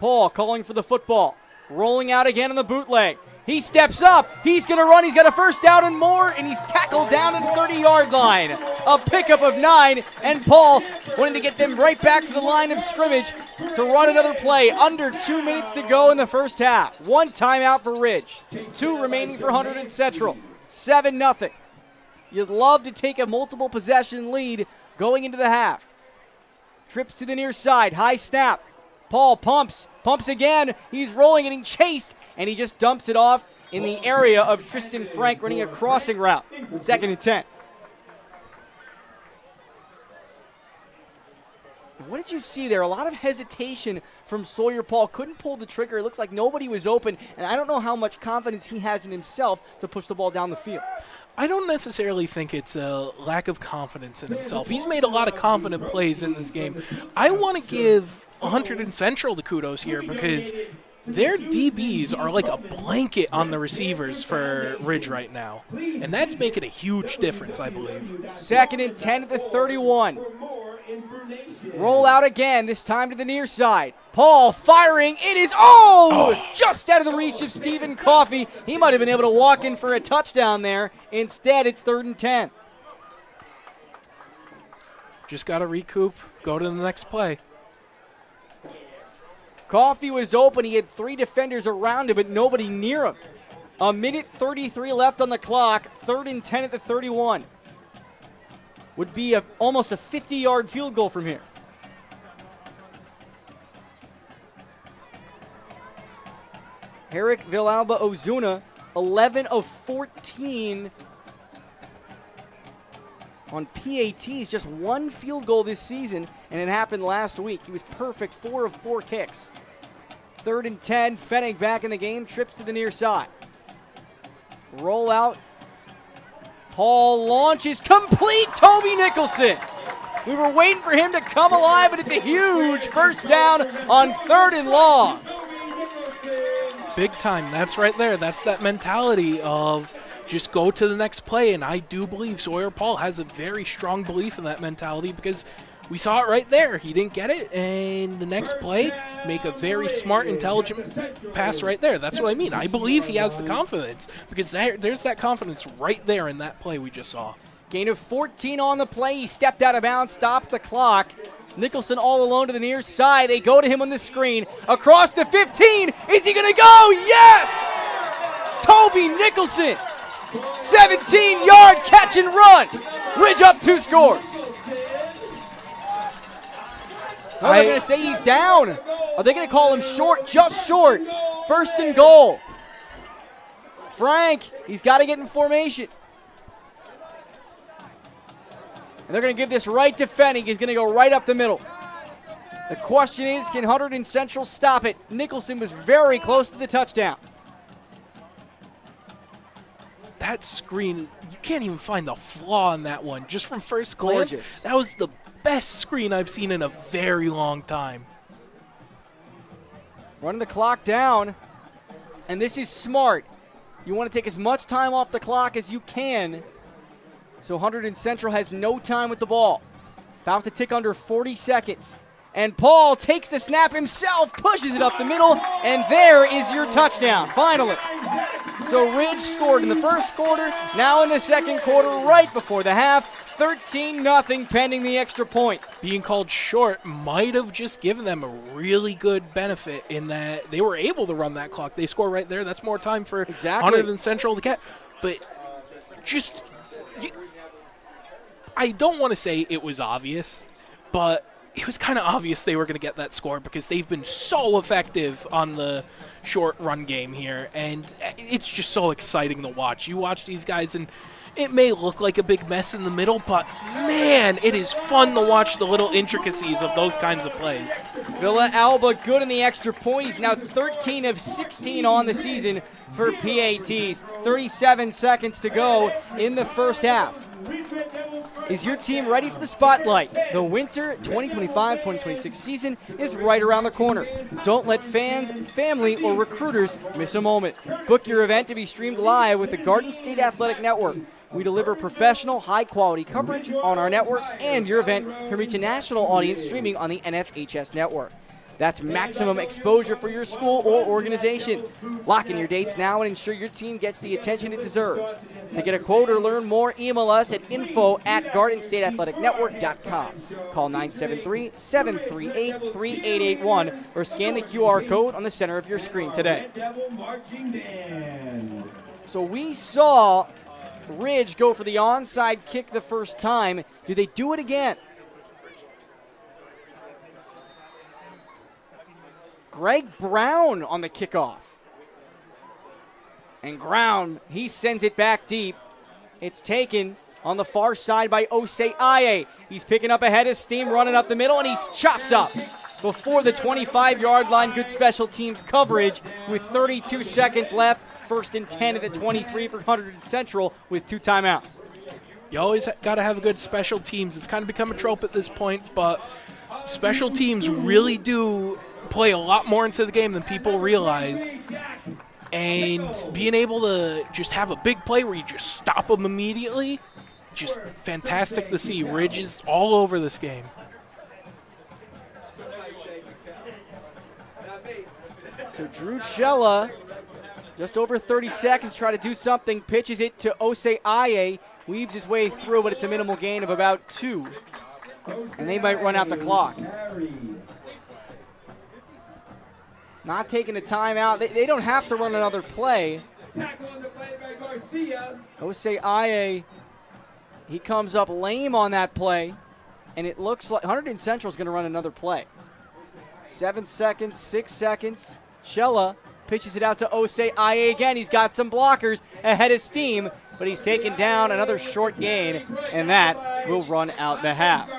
Paul calling for the football. Rolling out again on the bootleg. He steps up. He's going to run. He's got a 1st down and more, and he's tackled down at the 30-yard line. A pickup of 9, and Paul wanting to get them right back to the line of scrimmage to run another play. Under 2 minutes to go in the 1st half. 1 timeout for Ridge. 2 remaining for Hunterdon Central. 7-0. You'd love to take a multiple possession lead going into the half. Trips to the near side. High snap. Paul pumps again. He's rolling, getting chased, and he just dumps it off in the area of Tristan Frank running a crossing route. 2nd and 10. What did you see there? A lot of hesitation from Sawyer Paul. Couldn't pull the trigger. It looks like nobody was open, and I don't know how much confidence he has in himself to push the ball down the field. I don't necessarily think it's a lack of confidence in himself. He's made a lot of confident plays in this game. I want to give Hunterdon Central the kudos here because their DBs are like a blanket on the receivers for Ridge right now. And that's making a huge difference, I believe. 2nd and 10 at the 31. Roll out again, this time to the near side. Paul firing. It is, just out of the reach of Stephen Coffey. He might have been able to walk in for a touchdown there. Instead, it's 3rd and 10. Just got to recoup, go to the next play. Coffey was open. He had 3 defenders around him, but nobody near him. 1:33 left on the clock. 3rd and 10 at the 31. Would be almost a 50-yard field goal from here. Herrick Villalba Ozuna, 11 of 14 on PATs, just 1 field goal this season, and it happened last week. He was perfect, 4 of 4 kicks. 3rd and 10, Fennig back in the game, trips to the near side. Roll out. Paul launches, complete, Toby Nicholson. We were waiting for him to come alive, but it's a huge 1st down on 3rd and long. Big time. That's right there. That's that mentality of just go to the next play, and I do believe Sawyer Paul has a very strong belief in that mentality because we saw it right there. He didn't get it, and the next play, make a very smart, intelligent pass right there. That's what I mean. I believe he has the confidence because there's that confidence right there in that play we just saw. Gain of 14 on the play. He stepped out of bounds, stops the clock. Nicholson all alone to the near side. They go to him on the screen. Across the 15. Is he going to go? Yes! Toby Nicholson. 17-yard catch and run. Ridge up 2 scores. No, they're going to say he's down. Are they going to call him short? Just short. 1st and goal. Frank, he's got to get in formation. And they're going to give this right to Fennig. He's going to go right up the middle. The question is, can Hunterdon Central stop it? Nicholson was very close to the touchdown. that screen, you can't even find the flaw in that one. Just from first glance, Gorgeous. that was the best screen I've seen in a very long time. Running the clock down, and this is smart. You want to take as much time off the clock as you can. So Hunterdon Central has no time with the ball. About to tick under 40 seconds. And Paul takes the snap himself, pushes it up the middle, and there is your touchdown, finally. So Ridge scored in the first quarter, now in the second quarter, right before the half, 13-0 pending the extra point. Being called short might have just given them a really good benefit in that they were able to run that clock. They score right there. That's more time for Hunterdon Central to get. But just, I don't want to say it was obvious, but it was kind of obvious they were going to get that score because they've been so effective on the short run game here, and it's just so exciting to watch. You watch these guys, and it may look like a big mess in the middle, but man, it is fun to watch the little intricacies of those kinds of plays. Villa Alba good in the extra point. He's now 13 of 16 on the season for PATs. 37 seconds to go in the first half. Is your team ready for the spotlight? The winter 2025-2026 season is right around the corner. Don't let fans, family, or recruiters miss a moment. Book your event to be streamed live with the Garden State Athletic Network. We deliver professional, high-quality coverage on our network, and your event can reach a national audience streaming on the NFHS network. That's maximum exposure for your school or organization. Lock in your dates now and ensure your team gets the attention it deserves. To get a quote or learn more, email us at info@gardenstateathleticnetwork.com. Call 973-738-3881 or scan the QR code on the center of your screen today. So we saw Ridge go for the onside kick the first time. Do they do it again? Greg Brown on the kickoff. And Brown, he sends it back deep. It's taken on the far side by GSAN. He's picking up a head of steam, running up the middle, and he's chopped up before the 25-yard line. Good special teams coverage with 32 seconds left. First and 10 at the 23 for Hunterdon Central with 2 timeouts. You always got to have a good special teams. It's kind of become a trope at this point, but special teams really do play a lot more into the game than people realize. And being able to just have a big play where you just stop them immediately, just fantastic to see. Ridge is all over this game. So Drew Chella, just over 30 seconds, try to do something, pitches it to GSAN, weaves his way through, but it's a minimal gain of about 2. And they might run out the clock. Not taking a timeout. They don't have to run another play. GSAN, he comes up lame on that play, and it looks like Hunterdon Central is going to run another play. 7 seconds, 6 seconds. Chella pitches it out to GSAN again. He's got some blockers ahead of steam, but he's taken down. Another short gain, and that will run out the half.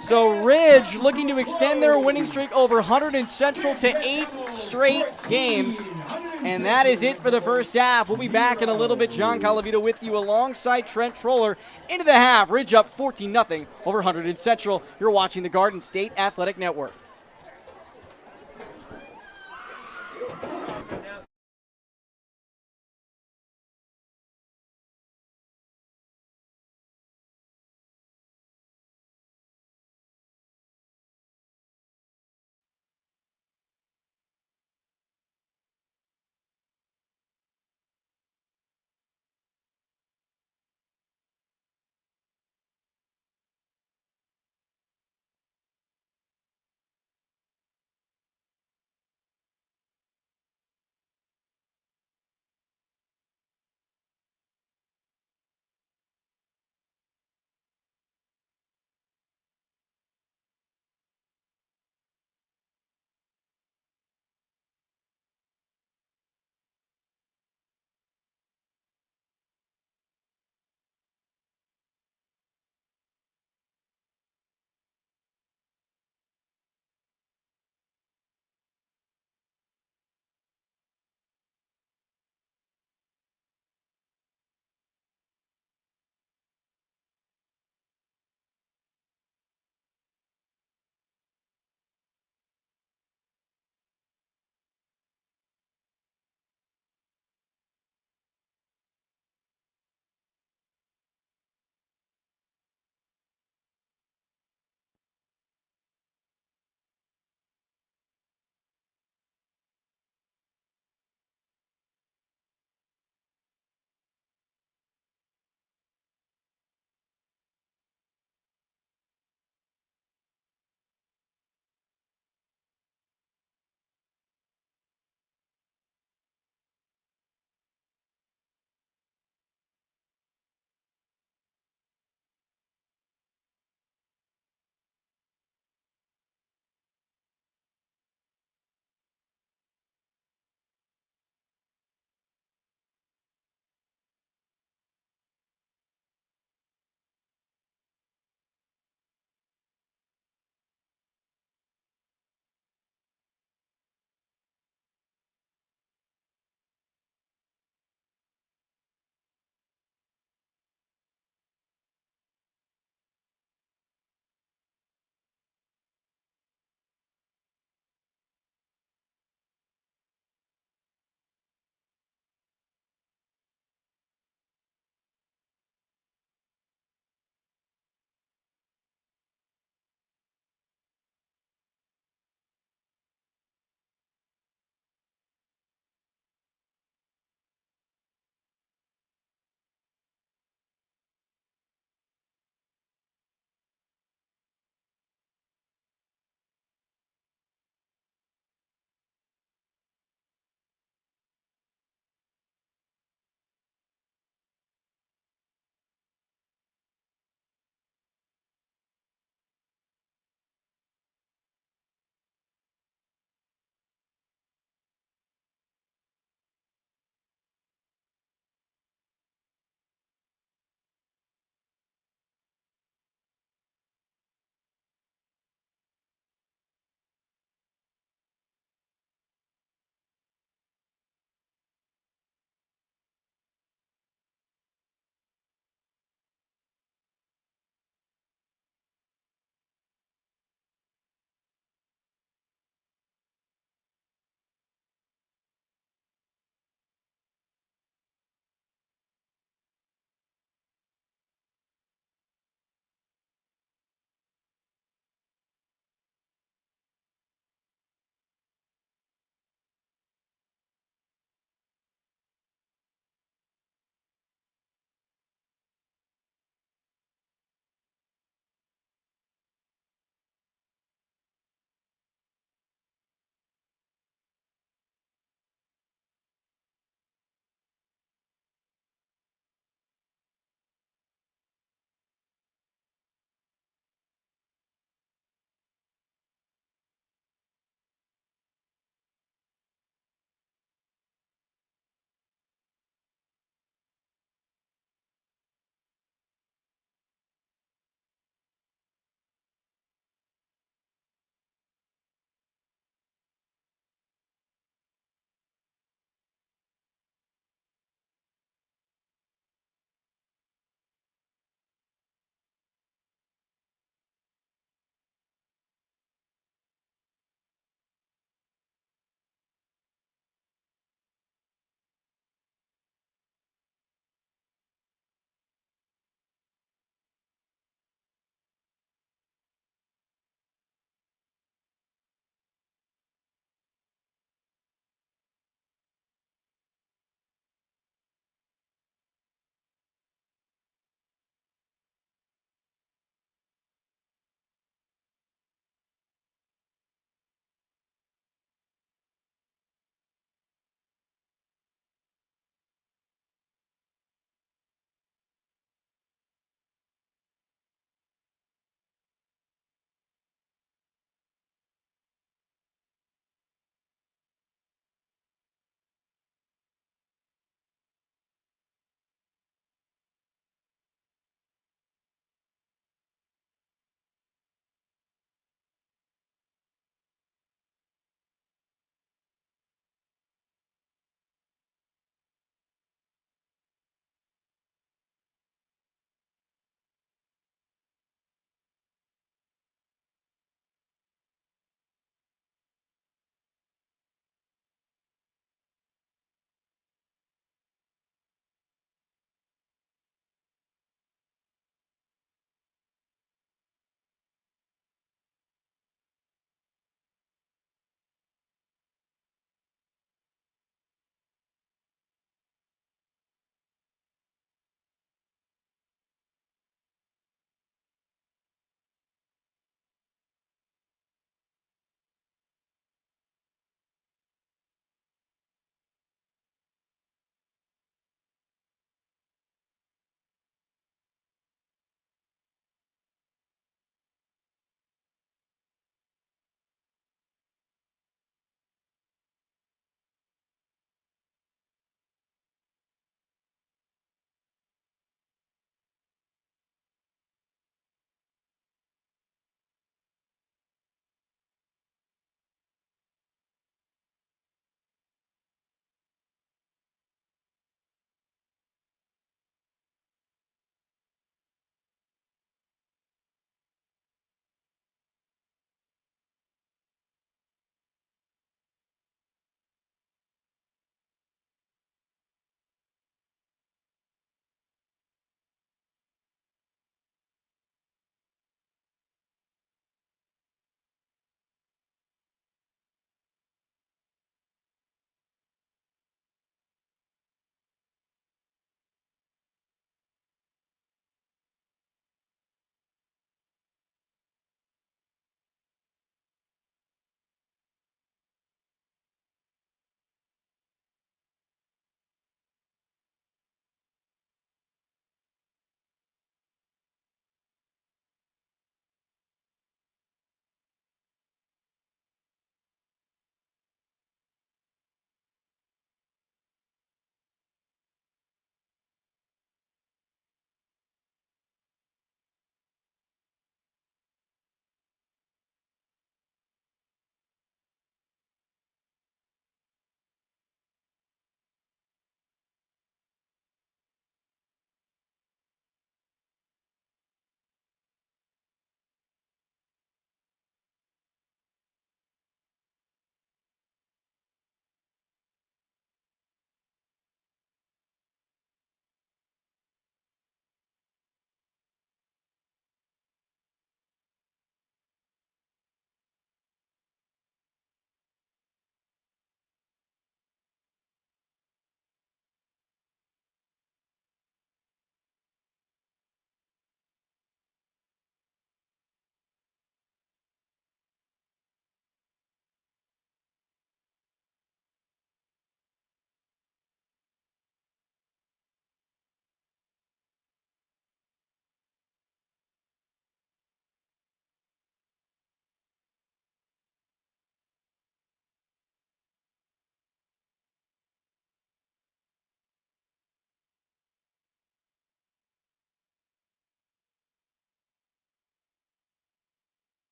So Ridge looking to extend their winning streak over Hunterdon Central to 8 straight games. And that is it for the first half. We'll be back in a little bit. John Colavita with you alongside Trent Troller into the half. Ridge up 14-0 over Hunterdon Central. You're watching the Garden State Athletic Network.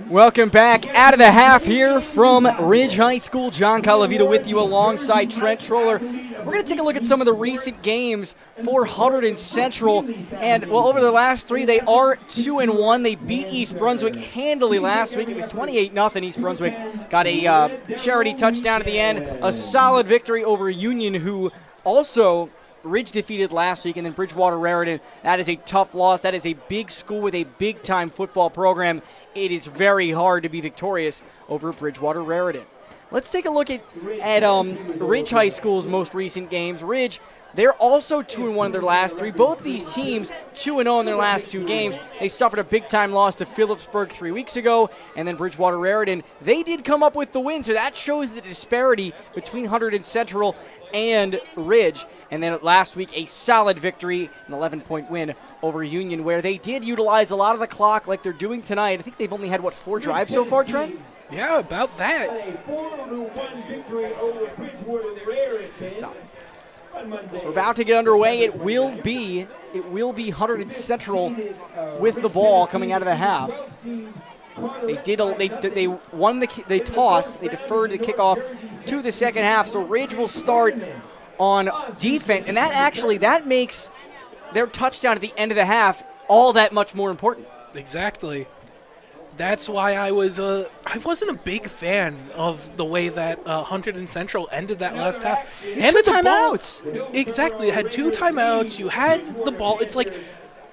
Welcome back out of the half here from Ridge High School. John Colavita with you alongside Trent Troller. We're going to take a look at some of the recent games for Hunterdon Central. And, well, over the last three, they are 2-1. They beat East Brunswick handily last week. It was 28-0. East Brunswick got a charity touchdown at the end. A solid victory over Union, who also Ridge defeated last week. And then Bridgewater Raritan, that is a tough loss. That is a big school with a big-time football program. It is very hard to be victorious over Bridgewater Raritan. Let's take a look at Ridge High School's most recent games. Ridge, they're also 2-1 in their last three. Both these teams 2-0 in their last two games. They suffered a big-time loss to Phillipsburg 3 weeks ago, and then Bridgewater Raritan, they did come up with the win, so that shows the disparity between Hunterdon Central and Ridge. And then last week, a solid victory, an 11-point win over Union, where they did utilize a lot of the clock like they're doing tonight. I think they've only had, 4 drives so far, Trent? Yeah, about that. So we're about to get underway. It will be Hunterdon Central with the ball coming out of the half. They won they tossed. They deferred the kickoff to the second half. So Ridge will start on defense, and that makes their touchdown at the end of the half all that much more important. Exactly. That's why I wasn't a big fan of the way that Hunterdon Central ended that last half. Two timeouts. Exactly. They had 2 timeouts. You had the ball. It's like,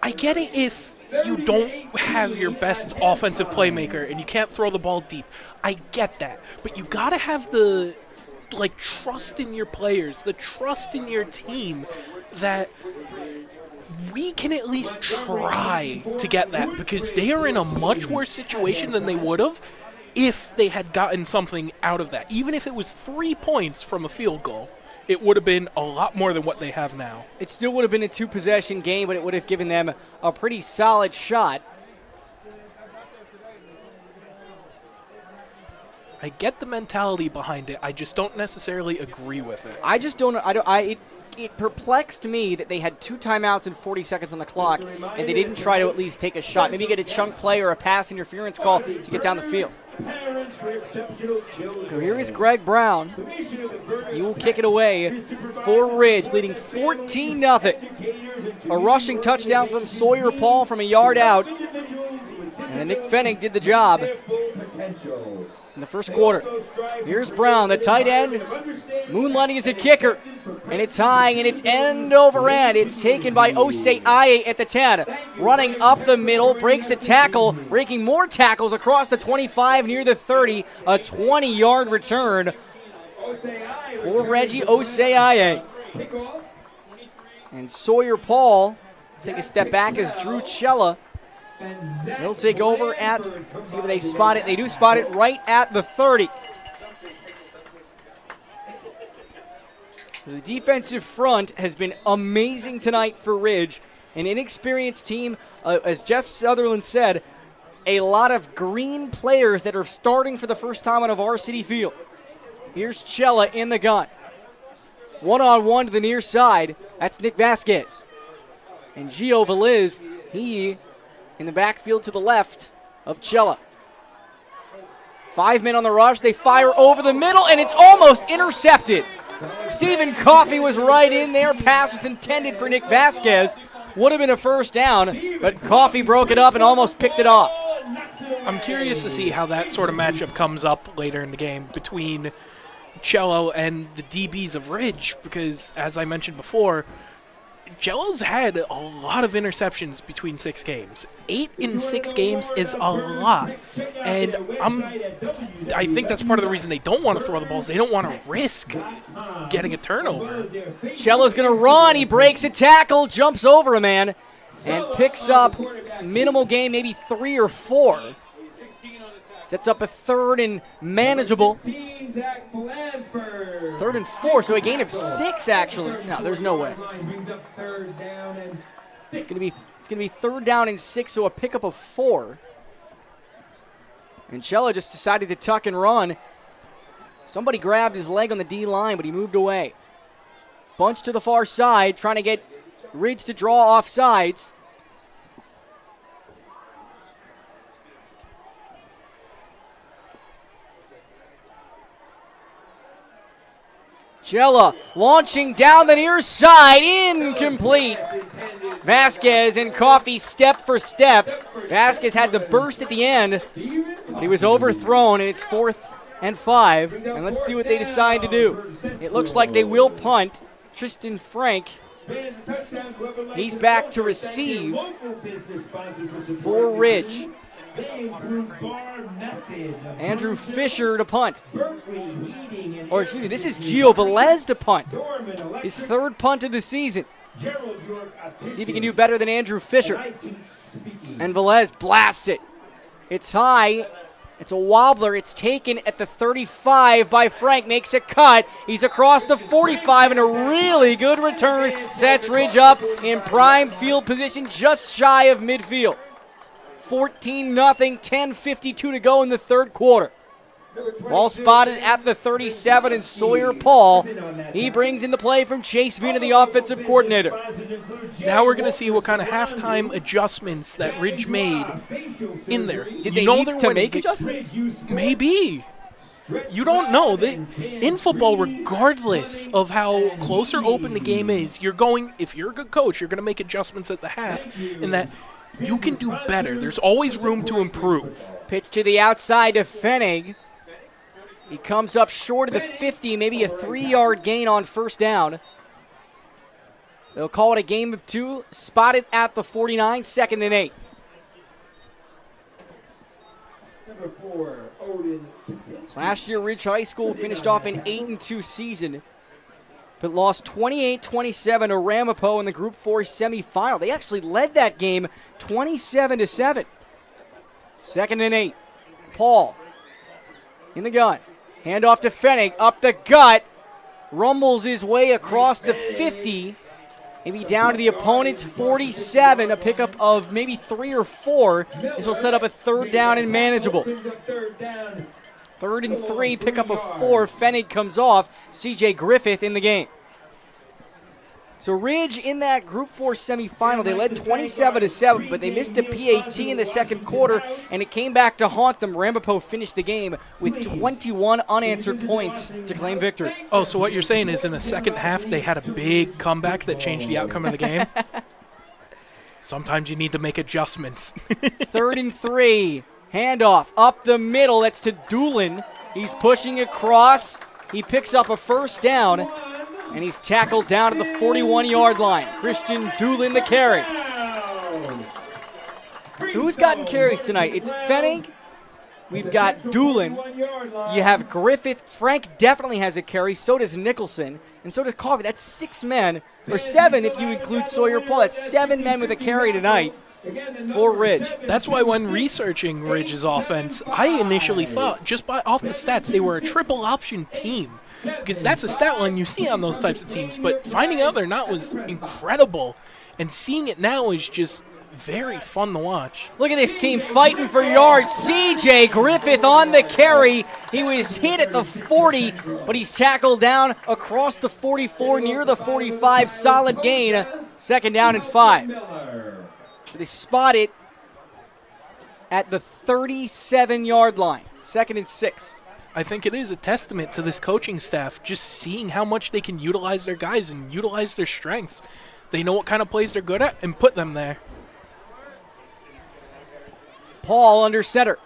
I get it if you don't have your best offensive playmaker and you can't throw the ball deep. I get that. But you got to have the trust in your players, the trust in your team that we can at least try to get that, because they are in a much worse situation than they would have if they had gotten something out of that. Even if it was 3 points from a field goal, it would have been a lot more than what they have now. It still would have been a 2-possession game, but it would have given them a pretty solid shot. I get the mentality behind it. I just don't necessarily agree with it. It perplexed me that they had 2 timeouts and 40 seconds on the clock, and they didn't try to at least take a shot. Maybe get a chunk play or a pass interference call to get down the field. So here is Greg Brown. He will kick it away for Ridge, leading 14-0. A rushing touchdown from Sawyer Paul from a yard out. And Nick Fennig did the job in the first quarter. Here's Brown, the tight end, moonlighting as a kicker, and it's high, and it's end over end. It's taken by NJSIAA at the 10, running up the middle, breaks a tackle, breaking more tackles across the 25 near the 30, a 20-yard return for Reggie NJSIAA. And Sawyer Paul take a step back as Drew Cella. He'll take over at, see if they spot it. They do spot it right at the 30. The defensive front has been amazing tonight for Ridge. An inexperienced team, as Jeff Sutherland said, a lot of green players that are starting for the first time on a varsity field. Here's Cella in the gun. One-on-one to the near side. That's Nick Vasquez. And Gio Veliz, he in the backfield to the left of Cella. 5 men on the rush. They fire over the middle, and it's almost intercepted. Stephen Coffey was right in there. Pass was intended for Nick Vasquez. Would have been a first down, but Coffey broke it up and almost picked it off. I'm curious to see how that sort of matchup comes up later in the game between Cello and the DBs of Ridge, because, as I mentioned before, Cello's had a lot of interceptions between 6 games. 8 in 6 games is a lot. And I think that's part of the reason they don't want to throw the balls. They don't want to risk getting a turnover. Cello's going to run. He breaks a tackle, jumps over a man, and picks up minimal gain, maybe 3 or 4. Sets up a 3rd and manageable. 3rd and 4, so a gain of 6 actually. No, there's no way. It's gonna be 3rd down and 6, so a pickup of 4. And Cello just decided to tuck and run. Somebody grabbed his leg on the D line, but he moved away. Bunch to the far side, trying to get Ridge to draw off sides. Jella launching down the near side, incomplete. Vasquez and Coffey step for step. Vasquez had the burst at the end, but he was overthrown, and it's 4th and 5. And let's see what they decide to do. It looks like they will punt. Tristan Frank, he's back to receive for Ridge. Andrew Fisher to punt. Or excuse me, this is Gio Velez to punt. His 3rd punt of the season. See if he can do better than Andrew Fisher. And Velez blasts it. It's high. It's a wobbler. It's taken at the 35 by Frank. Makes a cut. He's across the 45 and a really good return. Sets Ridge up in prime field position just shy of midfield. 14-0, 10:52 to go in the 3rd quarter. Ball spotted at the 37, and Sawyer Paul, he brings in the play from Chase Vina, the offensive coordinator. Now we're going to see what kind of halftime adjustments that Ridge made in there. Did they need to make adjustments? Maybe. You don't know. In football, regardless of how close or open the game is, if you're a good coach, you're going to make adjustments at the half in that you can do better. There's always room to improve. Pitch to the outside to Fennig. He comes up short of the 50, maybe a 3-yard gain on 1st down. They'll call it a game of 2. Spotted at the 49, 2nd and 8. Number 4, Odin. Last year, Ridge High School finished off an 8-2 season, but lost 28-27 to Ramapo in the Group 4 semifinal. They actually led that game 27-7. 2nd and 8. Paul in the gun. Handoff to Fennig, up the gut. Rumbles his way across the 50. Maybe down to the opponent's 47. A pickup of maybe 3 or 4. This will set up a 3rd down and manageable. 3rd and 3, pickup of 4. Fennig comes off. CJ Griffith in the game. So Ridge in that Group 4 semifinal, they led 27-7, but they missed a PAT in the 2nd quarter, and it came back to haunt them. Ramapo finished the game with 21 unanswered points to claim victory. Oh, so what you're saying is in the second half they had a big comeback that changed the outcome of the game? Sometimes you need to make adjustments. 3rd and 3, handoff up the middle. That's to Doolin. He's pushing across. He picks up a 1st down. And he's tackled down to the 41-yard line. Christian Doolin the carry. So who's gotten carries tonight? It's Fennig. We've got Doolin. You have Griffith. Frank definitely has a carry. So does Nicholson. And so does Coffey. That's 6 men. Or 7 if you include Sawyer Paul. That's 7 men with a carry tonight for Ridge. That's why when researching Ridge's offense, I initially thought, just off the stats, they were a triple option team. Because that's a stat line you see on those types of teams. But finding out they're not was incredible. And seeing it now is just very fun to watch. Look at this team fighting for yards. CJ Griffith on the carry. He was hit at the 40, but he's tackled down across the 44, near the 45. Solid gain. 2nd down and 5. They spot it at the 37-yard line. 2nd and 6. I think it is a testament to this coaching staff, just seeing how much they can utilize their guys and utilize their strengths. They know what kind of plays they're good at and put them there. Paul under center.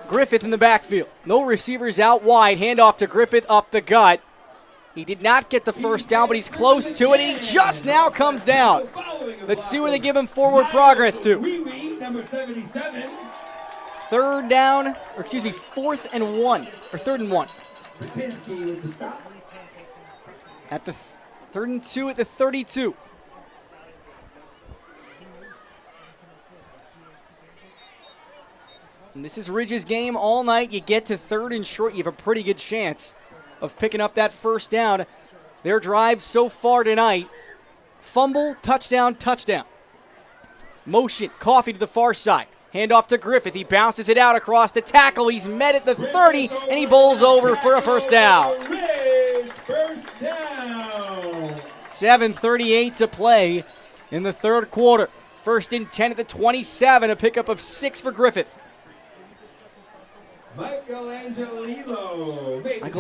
Griffith in the backfield. No receivers out wide. Handoff to Griffith up the gut. He did not get the 1st down, but he's close to it. He just now comes down. Let's see where they give him forward progress to. Number 77. 4th and 1. Or 3rd and 1. At the 3rd and 2 at the 32. And this is Ridge's game all night. You get to 3rd and short, you have a pretty good chance of picking up that 1st down. Their drive so far tonight, fumble, touchdown, touchdown. Motion, Coffey to the far side. Handoff to Griffith. He bounces it out across the tackle. He's met at the 30, and he bowls over for a 1st down. 7:38 to play in the 3rd quarter. 1st and 10 at the 27, a pickup of 6 for Griffith. Michael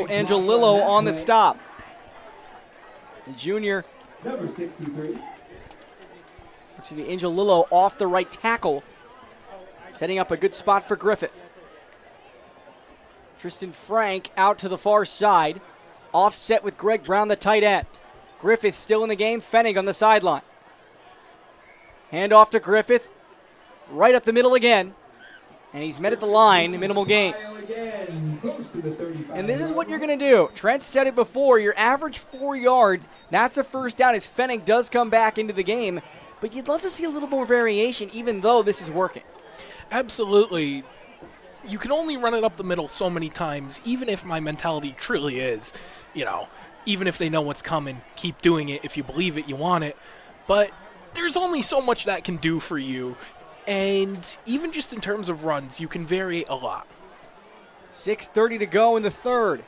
Angelillo on the stop. The junior, Number 63. Angelillo off the right tackle, setting up a good spot for Griffith. Tristan Frank out to the far side, offset with Greg Brown, the tight end. Griffith still in the game, Fennig on the sideline. Hand off to Griffith, right up the middle again, and he's met at the line, minimal gain. And this is what you're going to do. Trent said it before, your average 4 yards, that's a first down as Fennig does come back into the game, but you'd love to see a little more variation even though this is working. Absolutely. You can only run it up the middle so many times, even if my mentality truly is, even if they know what's coming, keep doing it. If you believe it, you want it. But there's only so much that can do for you. And even just in terms of runs, you can vary a lot. 6:30 to go in the third.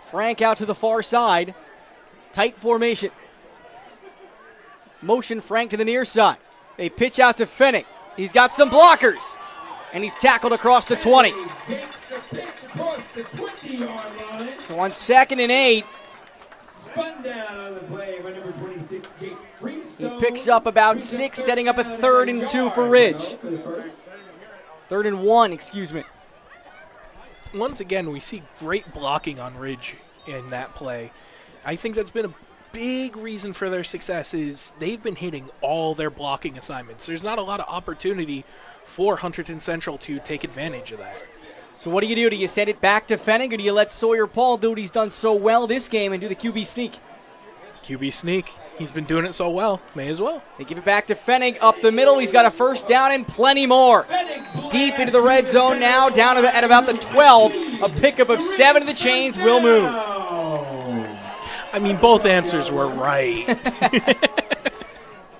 Frank out to the far side. Tight formation. Motion Frank to the near side. They pitch out to Fennig. He's got some blockers. And he's tackled across the 20. So on 2nd and 8. Spun down on the play by number 26, Jake Freestone. He picks up about 6, setting up a 3rd and 2 for Ridge. 3rd and 1, excuse me. Once again, we see great blocking on Ridge in that play. I think that's been a big reason for their success is they've been hitting all their blocking assignments. There's not a lot of opportunity for Hunterdon Central to take advantage of that. So what do? Do you send it back to Fennig, or do you let Sawyer Paul do what he's done so well this game and do the QB sneak? QB sneak. He's been doing it so well. May as well. They give it back to Fennig up the middle. He's got a first down and plenty more. Deep into the red zone now, down at about the 12. A pickup of 7 to the chains will move. I mean, both answers were right.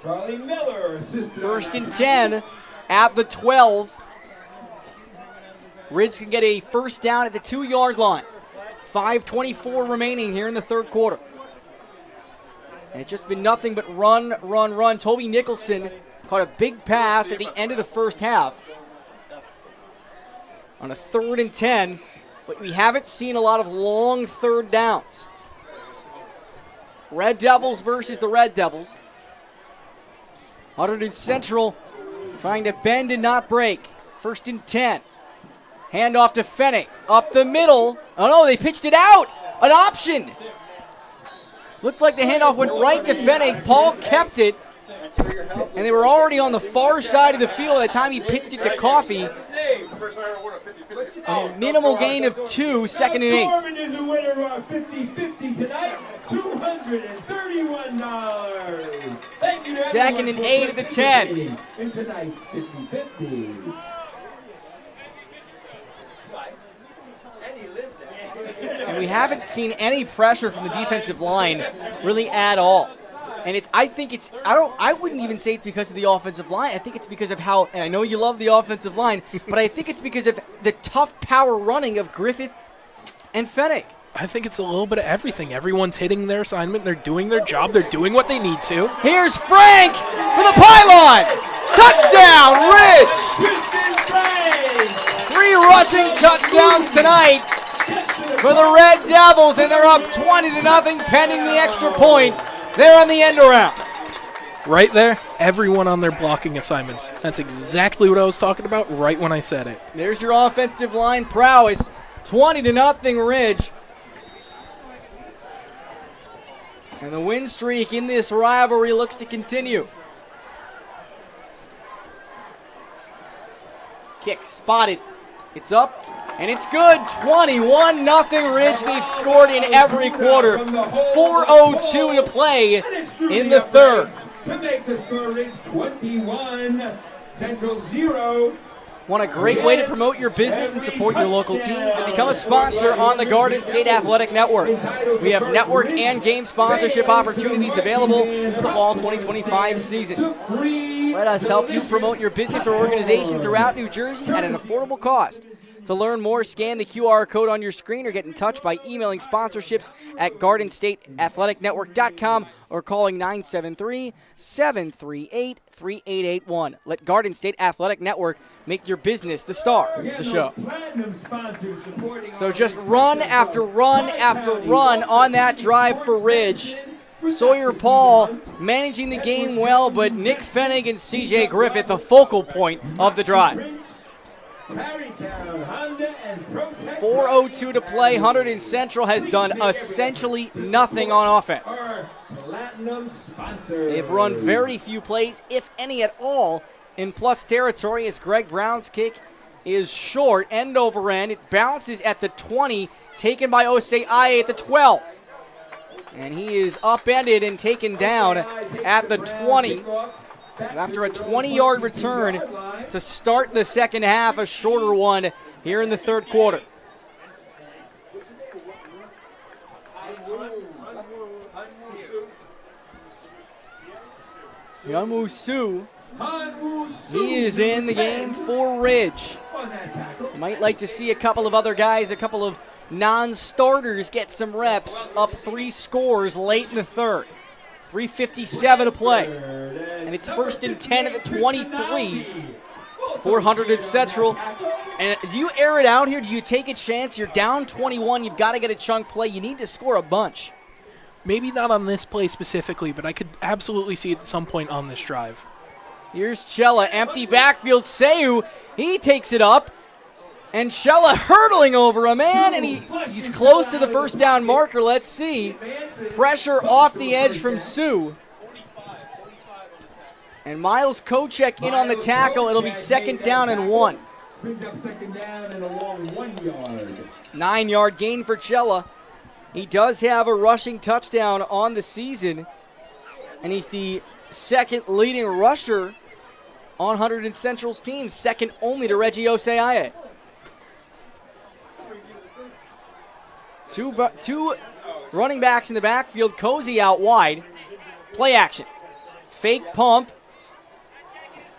Charlie Miller, assistant. 1st and 10 at the 12. Ridge can get a first down at the 2-yard line. 5:24 remaining here in the third quarter. And it's just been nothing but run, run, run. Toby Nicholson caught a big pass at the end of the first half on a 3rd and 10, but we haven't seen a lot of long third downs. Red Devils versus the Red Devils. Hunterdon Central trying to bend and not break. 1st and 10. Hand off to Fennig. Up the middle. Oh no, they pitched it out. An option. Looked like the handoff went right to Fennig. Paul kept it. And they were already on the far side of the field at the time he pitched it to Coffey. A minimal gain of 2, 2nd and 8. Norman is a winner of 50-50 tonight. $231. Thank you to 2nd and 8 at the 10. In tonight's 50-50. And we haven't seen any pressure from the defensive line really at all. And I wouldn't even say it's because of the offensive line. I think it's because of how, and I know you love the offensive line, but I think it's because of the tough power running of Griffith and Fennig. I think it's a little bit of everything. Everyone's hitting their assignment. They're doing their job. They're doing what they need to. Here's Frank for the pylon. Touchdown, Ridge! 3 rushing touchdowns tonight for the Red Devils, and they're up 20-0 pending the extra point. They're on the end around. Right there, everyone on their blocking assignments. That's exactly what I was talking about right when I said it. There's your offensive line prowess. 20-0 Ridge. And the win streak in this rivalry looks to continue. Kick spotted. It's up, and it's good. 21-0 Ridge. They've scored in every quarter. 4:02 to play in the third. To make the score, Ridge 21, Central 0. Want a great way to promote your business and support your local teams? Then become a sponsor on the Garden State Athletic Network. We have network and game sponsorship opportunities available for the fall 2025 season. Let us help you promote your business or organization throughout New Jersey at an affordable cost. To learn more, scan the QR code on your screen or get in touch by emailing sponsorships at GardenStateAthleticNetwork.com or calling 973-738-3881. Let Garden State Athletic Network make your business the star of the show. So just run after run after run on that drive for Ridge. Sawyer Paul managing the game well, but Nick Fennig and CJ Griffith the focal point of the drive. 4:02 to play. Hunterdon Central has done essentially nothing on offense. They've run very few plays, if any at all, in plus territory as Greg Brown's kick is short, end over end. It bounces at the 20, taken by NJSIAA at the 12. And he is upended and taken down at the 20. So after a 20-yard return to start the second half, a shorter one here in the third quarter. Yamusu, he is in the game for Ridge. Might like to see a couple of other guys, a couple of non-starters get some reps, up 3 scores late in the third. 3:57 to play. And it's 1st and 10 at the 23 for Hunterdon Central. And do you air it out here? Do you take a chance? You're down 21. You've got to get a chunk play. You need to score a bunch. Maybe not on this play specifically, but I could absolutely see it at some point on this drive. Here's Chella, empty backfield. Seu, he takes it up. And Chella hurdling over a man, and he's close to the first down marker. Let's see. Pressure off the edge from Sue. And Miles Kochek in on the tackle. It'll be 2nd down and 1. 9-yard gain for Chella. He does have a rushing touchdown on the season, and he's the 2nd leading rusher on Hunterdon Central's team, 2nd only to Reggie Oseiae. Two running backs in the backfield. Cozy out wide. Play action. Fake pump.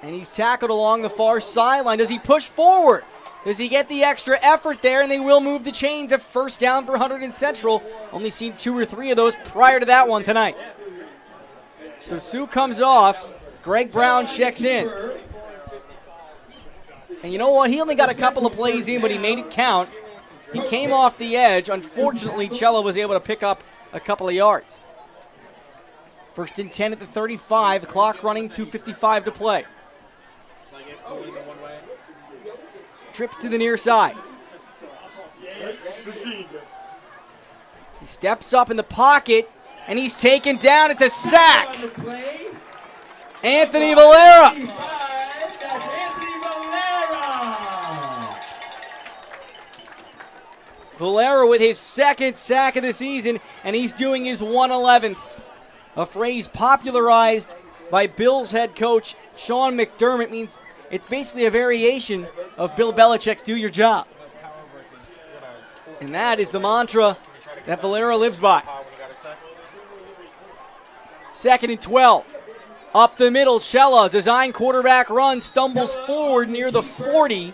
And he's tackled along the far sideline. Does he push forward? Does he get the extra effort there? And they will move the chains. A 1st down for Hunterdon Central. Only seen 2 or 3 of those prior to that one tonight. So Sue comes off. Greg Brown checks in. And you know what? He only got a couple of plays in, but he made it count. He came off the edge. Unfortunately, Chella was able to pick up a couple of yards. 1st and 10 at the 35. The clock running, 2:55 to play. Trips to the near side. He steps up in the pocket, and he's taken down. It's a sack. Anthony Valera. Valera with his 2nd sack of the season, and he's doing his 111th. A phrase popularized by Bills head coach Sean McDermott. Means it's basically a variation of Bill Belichick's do your job. And that is the mantra that Valera lives by. 2nd and 12. Up the middle, Chella, design quarterback run, stumbles forward near the 40.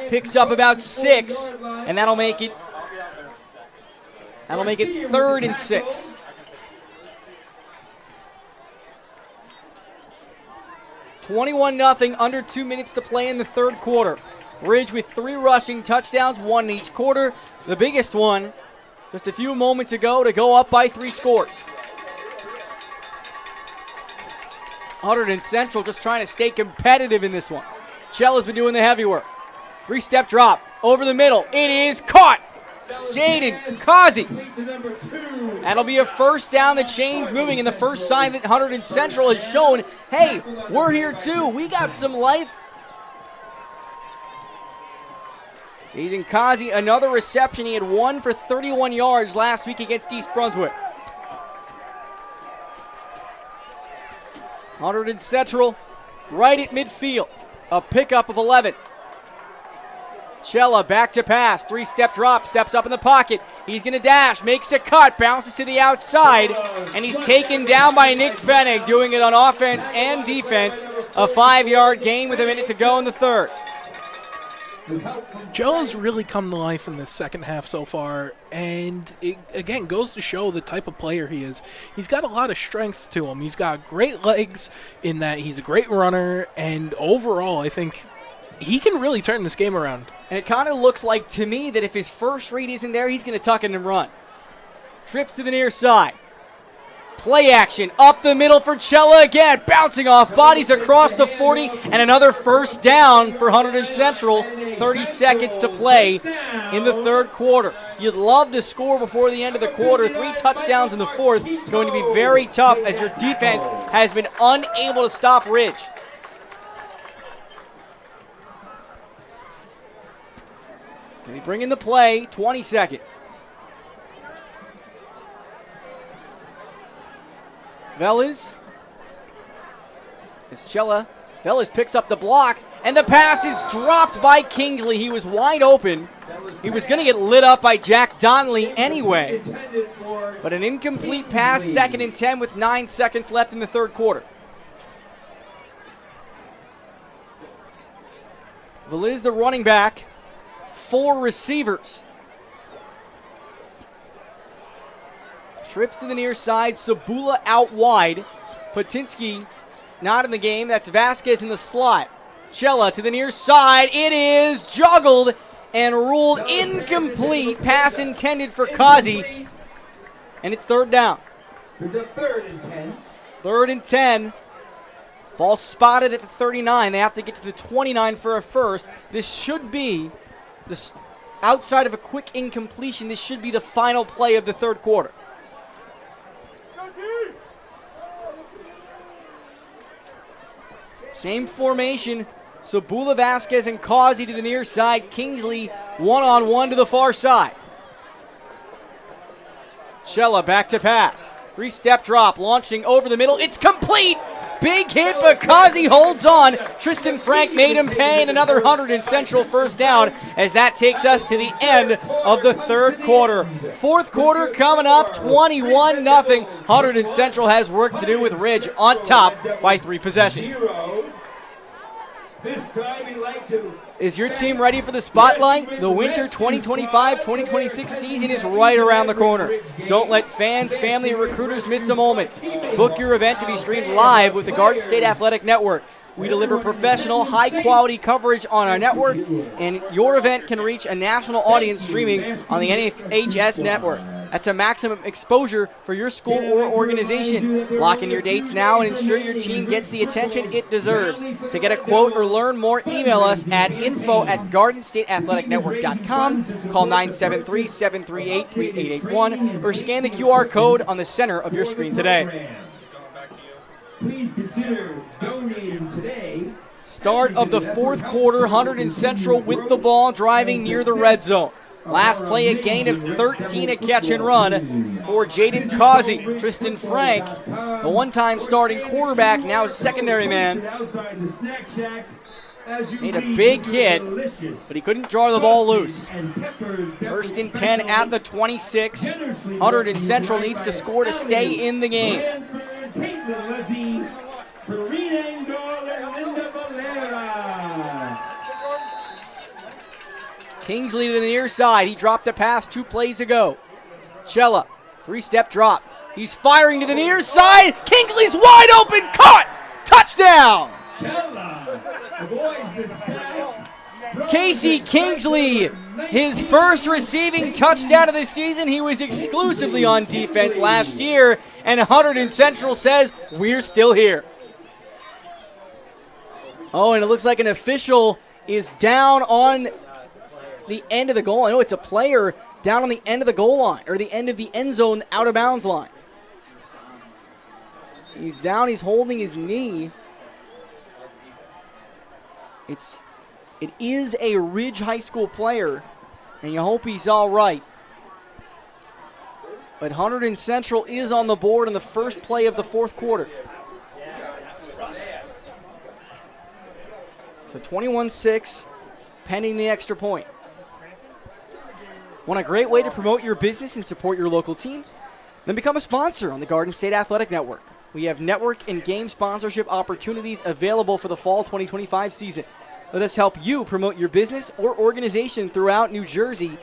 Picks up about 6, and that'll make it 3rd and 6. (21-0), under 2 minutes to play in the third quarter. Ridge with 3 rushing touchdowns, 1 in each quarter. The biggest one just a few moments ago to go up by 3 scores. Hunterdon Central just trying to stay competitive in this one. Chella's been doing the heavy work. 3-step drop over the middle. It is caught. Jaden Kazi. That'll be a 1st down. The chains moving, and the first sign that Hunterdon Central has shown, hey, we're here too. We got some life. Jaden Kazi, another reception. He had 1 for 31 yards last week against East Brunswick. Hunterdon Central right at midfield. A pickup of 11. Chella back to pass, 3-step drop, steps up in the pocket. He's going to dash, makes a cut, bounces to the outside, and he's taken down by Nick Fennig, doing it on offense and defense. A 5-yard gain with a minute to go in the third. Joe's really come to life in the second half so far, and it, again, goes to show the type of player he is. He's got a lot of strengths to him. He's got great legs in that he's a great runner, and overall, I think he can really turn this game around. And it kind of looks like to me that if his first read isn't there, he's going to tuck it and run. Trips to the near side. Play action up the middle for Cella again. Bouncing off bodies across the 40, and another first down for Hunterdon Central. 30 seconds to play in the third quarter. You'd love to score before the end of the quarter. 3 touchdowns in the fourth. Going to be very tough as your defense has been unable to stop Ridge. They bring in the play, 20 seconds. Velas. Velas picks up the block, and the pass is dropped by Kingsley. He was wide open. He was going to get lit up by Jack Donnelly anyway. But an incomplete pass, 2nd and 10 with 9 seconds left in the third quarter. Velas, the running back. 4 receivers. Trips to the near side. Sabula out wide. Patinsky not in the game. That's Vasquez in the slot. Cella to the near side. It is juggled and ruled incomplete. Pass intended for Kazi. And it's third down. It's a 3rd and 10. 3rd and 10. Ball spotted at the 39. They have to get to the 29 for a first. This should be, outside of a quick incompletion, this should be the final play of the third quarter. Same formation. Sabula, Vasquez, and Causey to the near side. Kingsley one-on-one to the far side. Cella back to pass. 3-step drop, launching over the middle. It's complete! Big hit, but Causey holds on. Tristan Frank made him pay, and another Hunterdon Central first down as that takes us to the end of the third quarter. Fourth quarter coming up, 21-0. Hunterdon Central has work to do with Ridge on top by 3 possessions. This time he'd like to. Is your team ready for the spotlight? The winter 2025-2026 season is right around the corner. Don't let fans, family, and recruiters miss a moment. Book your event to be streamed live with the Garden State Athletic Network. We deliver professional, high-quality coverage on our network, and your event can reach a national audience streaming on the NHS network. That's a maximum exposure for your school or organization. Lock in your dates now and ensure your team gets the attention it deserves. To get a quote or learn more, email us at info@gardenstateathleticnetwork.com, call 973-738-3881, or scan the QR code on the center of your screen today. Please consider donating today. Start of the fourth quarter, Hunterdon Central with the ball, driving near the red zone. Last play, a gain of 13, a catch and run for Jaden Causey. Tristan Frank, the one-time starting quarterback, now secondary man, made a big hit, but he couldn't draw the ball loose. First and 10 at the 26. Hunterdon Central needs to score to stay in the game. Kingsley to the near side. He dropped a pass 2 plays ago. Cella, 3-step drop. He's firing to the near side. Kingsley's wide open. Caught. Touchdown. Casey Kingsley, his first receiving touchdown of the season. He was exclusively on defense last year, and Hunterdon Central says, we're still here. Oh, and it looks like an official is down on the end of the goal line. Oh, it's a player down on the end of the goal line, or the end of the end zone out of bounds line. He's down, he's holding his knee. It is a Ridge High School player, and you hope he's all right. But Hunterdon Central is on the board in the first play of the fourth quarter. So 21-6, pending the extra point. Want a great way to promote your business and support your local teams? Then become a sponsor on the Garden State Athletic Network. We have network and game sponsorship opportunities available for the fall 2025 season. Let us help you promote your business or organization throughout New Jersey,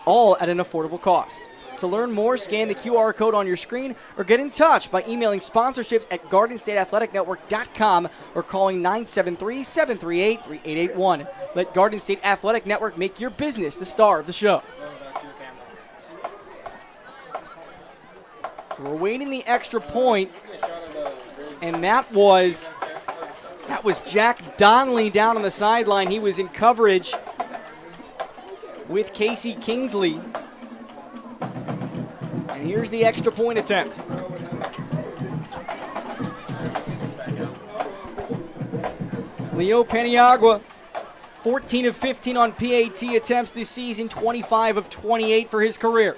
all at an affordable cost. To learn more, scan the QR code on your screen or get in touch by emailing sponsorships at GardenStateAthleticNetwork.com or calling 973-738-3881. Let Garden State Athletic Network make your business the star of the show. So we're waiting the extra point, and that was Jack Donnelly down on the sideline. He was in coverage with Casey Kingsley. And here's the extra point attempt. Leo Paniagua, 14 of 15 on PAT attempts this season, 25 of 28 for his career.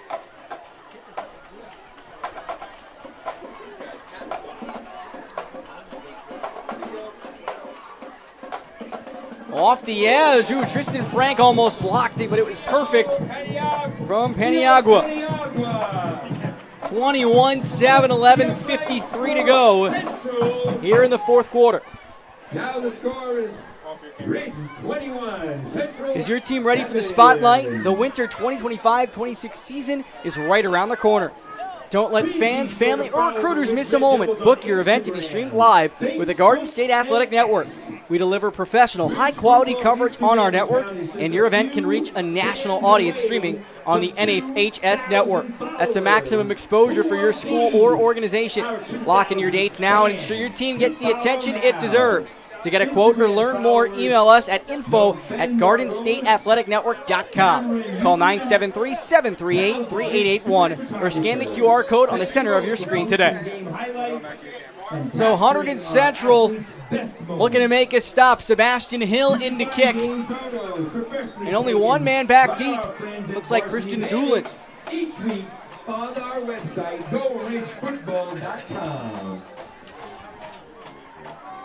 Off the edge, Tristan Frank almost blocked it, but it was perfect from Paniagua. 21-7, 11:53 to go here in the fourth quarter. Now the score is 21. Central. Is your team ready for the spotlight? The winter 2025-26 season is right around the corner. Don't let fans, family, or recruiters miss a moment. Book your event to be streamed live with the Garden State Athletic Network. We deliver professional, high-quality coverage on our network, and your event can reach a national audience streaming on the NHS network. That's a maximum exposure for your school or organization. Lock in your dates now and ensure your team gets the attention it deserves. To get a quote or learn more, email us at info@GardenStateAthleticNetwork.com. Call 973-738-3881 or scan the QR code on the center of your screen today. So Hunterdon Central looking to make a stop. Sebastian Hill in to kick. And only one man back deep. Looks like Christian Doolin. Each week on our website, GoRidgeFootball.com.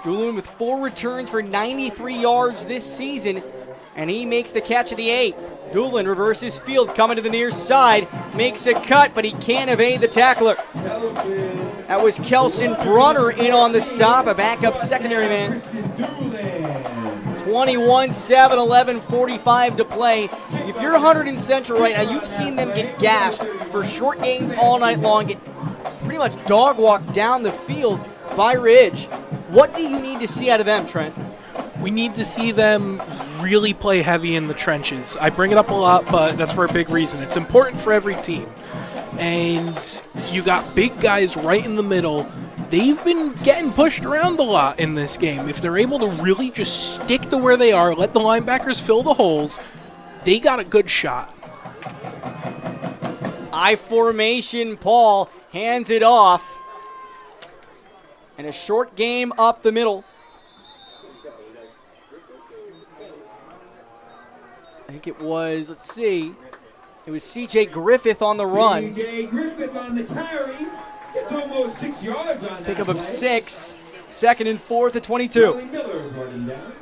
Doolin with 4 returns for 93 yards this season, and he makes the catch of the 8. Doolin reverses field, coming to the near side, makes a cut, but he can't evade the tackler. That was Kelson Brunner in on the stop, a backup secondary man. 21-7, 11:45 to play. If you're Hunterdon Central right now, you've seen them get gashed for short gains all night long, get pretty much dog walked down the field by Ridge. What do you need to see out of them, Trent? We need to see them really play heavy in the trenches. I bring it up a lot, but that's for a big reason. It's important for every team. And you got big guys right in the middle. They've been getting pushed around a lot in this game. If they're able to really just stick to where they are, let the linebackers fill the holes, they got a good shot. I formation, Paul hands it off. And a short game up the middle. I think it was, let's see, it was C.J. Griffith on the run. C.J. Griffith on the carry. It's almost 6 yards on Pick that up of play. 6, second and 4th at 22. Miller running down.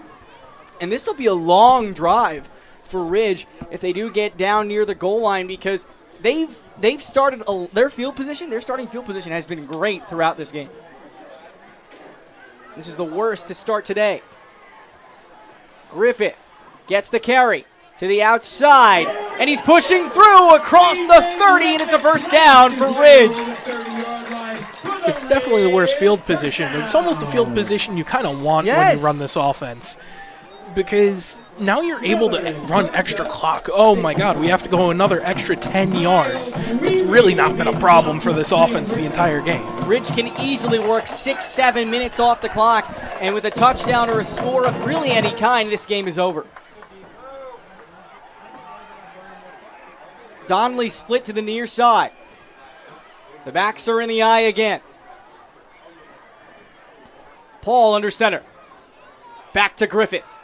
And this will be a long drive for Ridge if they do get down near the goal line, because they've started their field position. Their starting field position has been great throughout this game. This is the worst to start today. Griffith gets the carry to the outside, and he's pushing through across the 30, and it's a first down for Ridge. It's definitely the worst field position, but it's almost a field position you kind of want when you run this offense. Because now you're able to run extra clock. Oh my God, we have to go another extra 10 yards. It's really not been a problem for this offense the entire game. Ridge can easily work 6-7 minutes off the clock, and with a touchdown or a score of really any kind, this game is over. Donnelly split to the near side. The backs are in the eye again. Paul under center. Back to Griffith.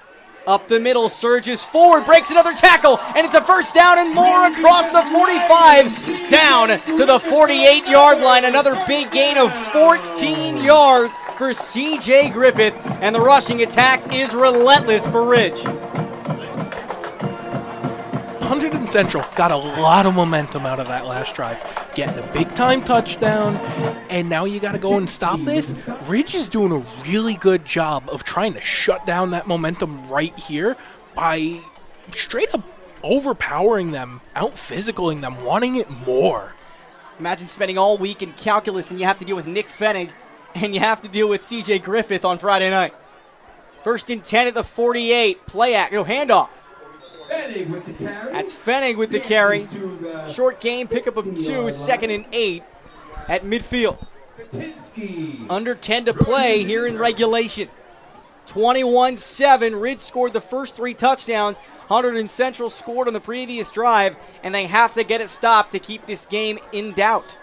Up the middle, surges forward, breaks another tackle, and it's a first down and more across the 45, down to the 48-yard line. Another big gain of 14 yards for C.J. Griffith, and the rushing attack is relentless for Ridge. Hunterdon Central got a lot of momentum out of that last drive. getting a big-time touchdown, and now you got to go and stop this. Ridge is doing a really good job of trying to shut down that momentum right here by straight up overpowering them, out-physicaling them, wanting it more. Imagine spending all week in calculus and you have to deal with Nick Fennig and you have to deal with CJ Griffith on Friday night. 1st and 10 at the 48. Play act. Handoff. Fennig with the carry. That's Fennig with the carry. Short game, pickup of 2, 2nd and 8 at midfield. Under 10 to play here in regulation. 21-7. Ridge scored the first 3 touchdowns. Hunterdon Central scored on the previous drive, and they have to get it stopped to keep this game in doubt.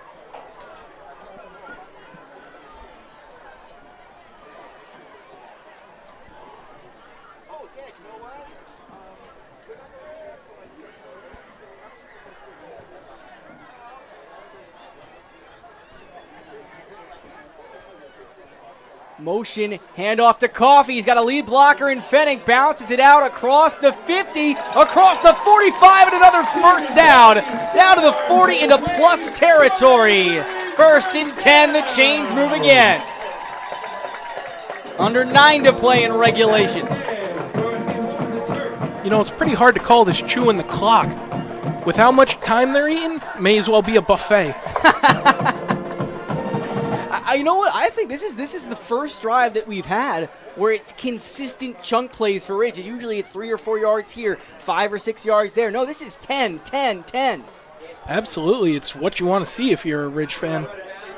Motion, handoff to Coffee. He's got a lead blocker in Fennig. Bounces it out across the 50, across the 45, and another first down. Down to the 40 into plus territory. 1st and 10, the chains move again. Under 9 to play in regulation. You know, it's pretty hard to call this chewing the clock. With how much time they're eating, may as well be a buffet. You know what? I think this is the first drive that we've had where it's consistent chunk plays for Ridge. Usually it's 3 or 4 yards here, 5 or 6 yards there. No, this is 10, 10, 10. Absolutely. It's what you want to see if you're a Ridge fan.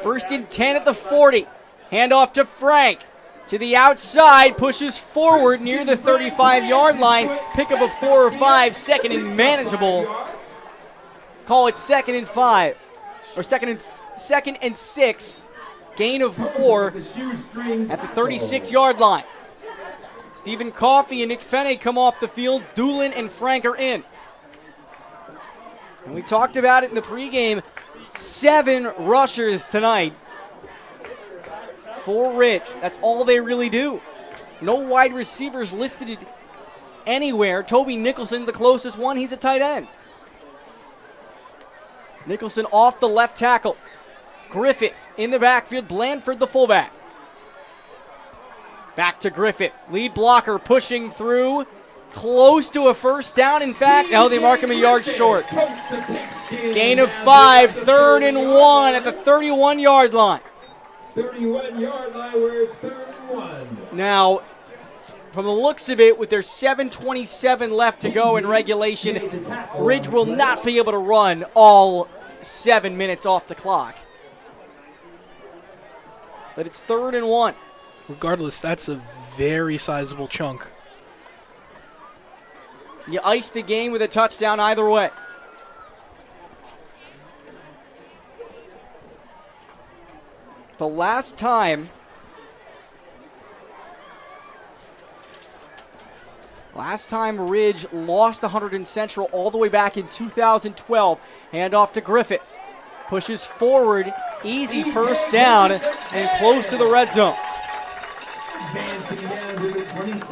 1st and 10 at the 40. Handoff to Frank. To the outside, pushes forward near the 35-yard line. Pickup of 4 or 5, 2nd and manageable. Call it 2nd and 5. Or 2nd and 6. Gain of 4 at the 36-yard line. Stephen Coffey and Nick Fennig come off the field. Doolin and Frank are in. And we talked about it in the pregame. 7 rushers tonight for Ridge. That's all they really do. No wide receivers listed anywhere. Toby Nicholson, the closest one, he's a tight end. Nicholson off the left tackle. Griffith in the backfield, Blandford the fullback. Back to Griffith, lead blocker pushing through, close to a first down. In fact, they mark him a yard short. Gain of 5, 3rd and 1 at the 31-yard line. 31-yard line where it's 3rd and 1. Now, from the looks of it, with their 7:27 left to go in regulation, Ridge will not be able to run all 7 minutes off the clock. But it's 3rd and 1. Regardless, that's a very sizable chunk. You ice the game with a touchdown either way. The last time Ridge lost to Hunterdon Central all the way back in 2012. Handoff to Griffith. Pushes forward, easy first down, and close to the red zone.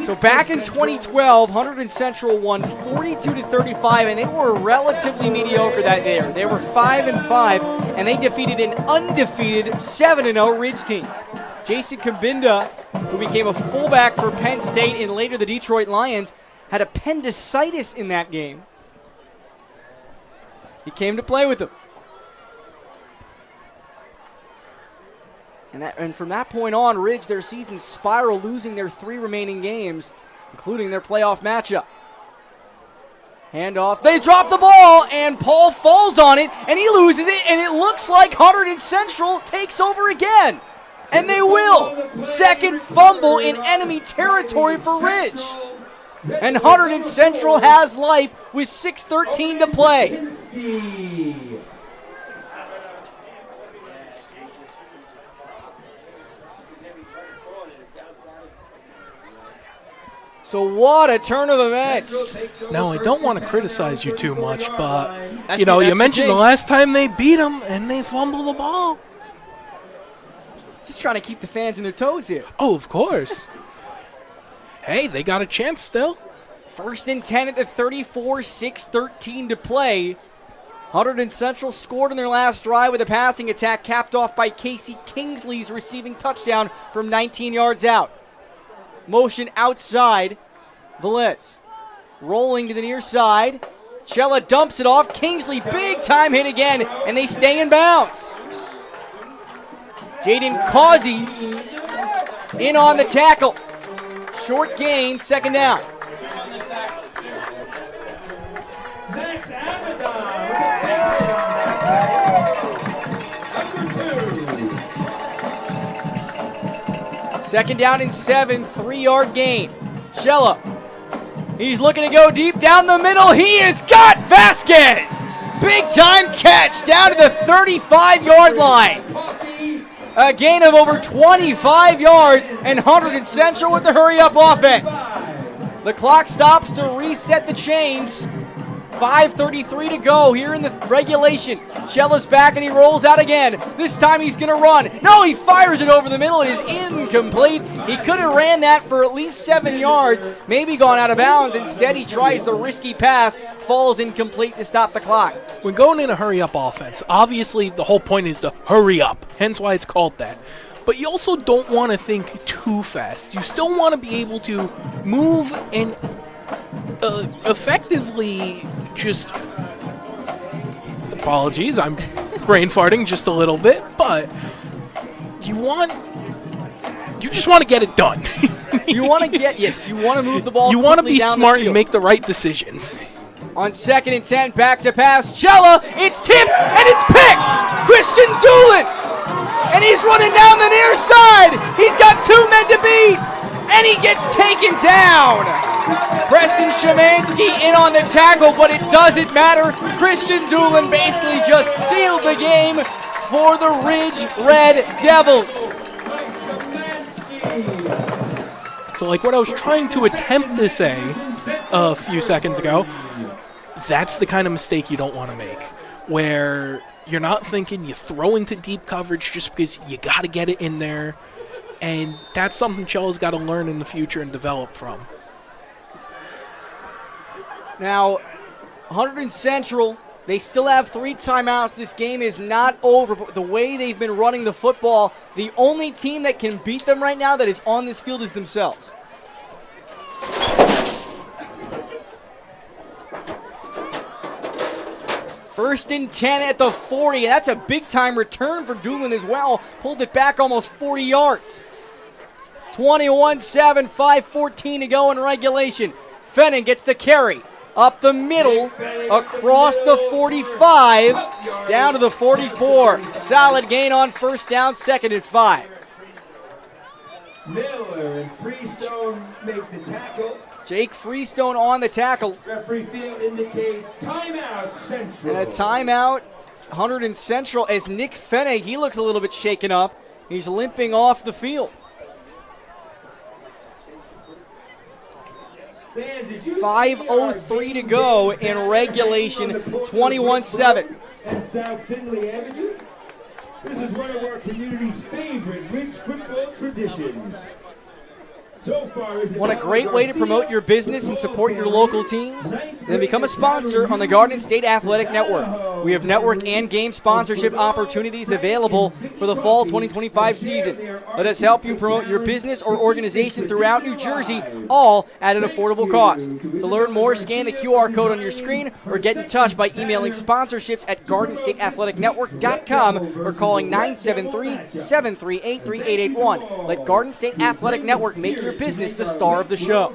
So back in 2012, Hunterdon Central won 42-35, and they were relatively mediocre that year. They were 5-5, and they defeated an undefeated 7-0 Ridge team. Jason Kabinda, who became a fullback for Penn State and later the Detroit Lions, had appendicitis in that game. He came to play with them. And from that point on, Ridge, their season spiraled, losing their 3 remaining games, including their playoff matchup. Handoff. They drop the ball, and Paul falls on it, and he loses it, and it looks like Hunterdon Central takes over again. And they will. 2nd fumble in enemy territory for Ridge. And Hunterdon Central has life with 6:13 to play. So what a turn of events. Now, I don't want to criticize you too much, but, you mentioned the last time they beat them, and they fumble the ball. Just trying to keep the fans on their toes here. Oh, of course. Hey, they got a chance still. 1st and 10 at the 34, 6:13 to play. Hunterdon Central scored in their last drive with a passing attack capped off by Casey Kingsley's receiving touchdown from 19 yards out. Motion outside. Velez rolling to the near side. Cella dumps it off. Kingsley, big time hit again, and they stay in bounds. Jaden Causey in on the tackle. Short gain, second down. Second down and 7, 3-yard gain. Shella, he's looking to go deep down the middle. He has got Vasquez. Big time catch down to the 35-yard line. A gain of over 25 yards, and Hunterdon Central with the hurry-up offense. The clock stops to reset the chains. 5:33 to go here in the regulation. Shella's back and he rolls out again. This time he's going to run. No, he fires it over the middle. It is incomplete. He could have ran that for at least 7 yards, maybe gone out of bounds. Instead, he tries the risky pass, falls incomplete to stop the clock. When going in a hurry-up offense, obviously the whole point is to hurry up, hence why it's called that. But you also don't want to think too fast. You still want to be able to move and effectively just... Apologies, I'm brain farting just a little bit, but you just want to get it done. You want to move the ball. You want to be down smart and make the right decisions. On 2nd and 10, back to pass. Cella, it's tipped and it's picked. Christian Doolin, and he's running down the near side. He's got 2 men to beat, and he gets taken down. Preston Shemansky in on the tackle, but it doesn't matter. Christian Doolin basically just sealed the game for the Ridge Red Devils. So like what I was trying to attempt to say a few seconds ago, that's the kind of mistake you don't want to make, where you're not thinking, you throw into deep coverage just because you got to get it in there, and that's something Chella's got to learn in the future and develop from. Now, Hunterdon Central, they still have 3 timeouts. This game is not over, but the way they've been running the football, the only team that can beat them right now that is on this field is themselves. First and 10 at the 40, and that's a big-time return for Doolin as well. Pulled it back almost 40 yards. 21-7, 5:14 to go in regulation. Fennon gets the carry. Up the middle, across the 45, down to the 44. Solid gain on first down, 2nd and 5. Miller and Freestone make the tackle. Jake Freestone on the tackle. Referee field indicates timeout Central. And a timeout, Hunterdon Central, as Nick Fennig, he looks a little bit shaken up. He's limping off the field. 5:03 to go in regulation, 21-7. And South Finley Avenue. This is one of our community's favorite Ridge football traditions. So far, Want a great way to promote your business and support your local teams? Then become a sponsor on the Garden State Athletic Network. We have network and game sponsorship opportunities available for the fall 2025 season. Let us help you promote your business or organization throughout New Jersey, all at an affordable cost. To learn more, scan the QR code on your screen or get in touch by emailing sponsorships at GardenStateAthleticNetwork.com or calling 973-738-3881. Let Garden State Athletic Network make your business the star of the show.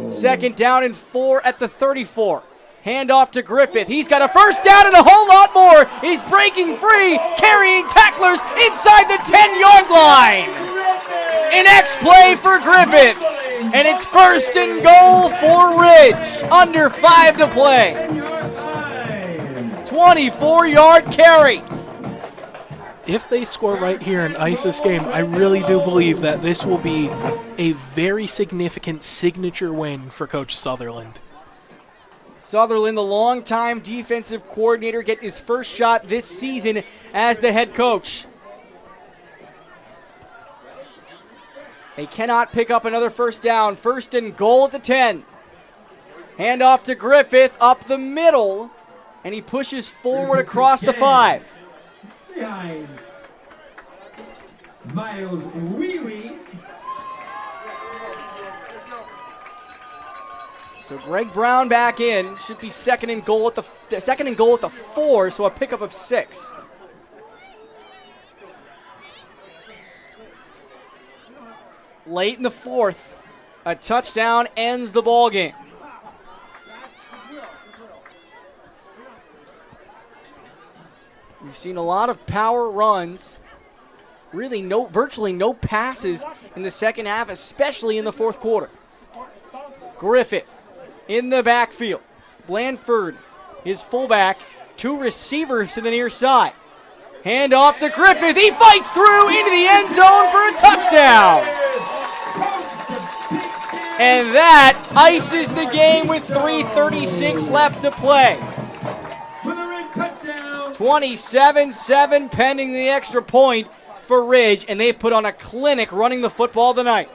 2nd down and 4 at the 34. Handoff to Griffith. He's got a first down and a whole lot more. He's breaking free, carrying tacklers inside the 10-yard line. An X-play for Griffith. And it's 1st and goal for Ridge. Under 5 to play. 24-yard carry. If they score right here and ice this game, I really do believe that this will be a very significant signature win for Coach Sutherland. Sutherland, the longtime defensive coordinator, getting his first shot this season as the head coach. They cannot pick up another first down. 1st and goal at the 10. Handoff to Griffith up the middle. and he pushes forward across the 5. Behind Miles Wee. So Greg Brown back in. Should be second and goal at the 4, so a pickup of 6. Late in the 4th, a touchdown ends the ball game. We've seen a lot of power runs. Really virtually no passes in the second half, especially in the 4th quarter. Griffith in the backfield. Blandford, his fullback, 2 receivers to the near side. Hand off to Griffith. He fights through into the end zone for a touchdown. And that ices the game with 3:36 left to play. 27-7 pending the extra point for Ridge, and they've put on a clinic running the football tonight.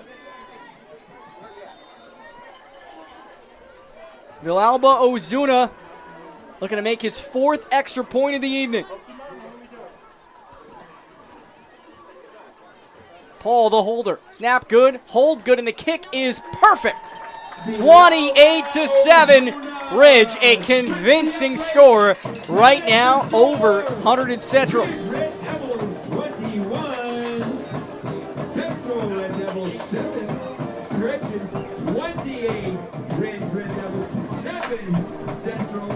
Villalba Ozuna looking to make his 4th extra point of the evening. Paul, the holder. Snap good, hold good, and the kick is perfect. 28-7. Ridge, a convincing score right now over Hunterdon Central. Red Devils 21, Central Red Devils 7, correction, 28, Red Devils 7, Central.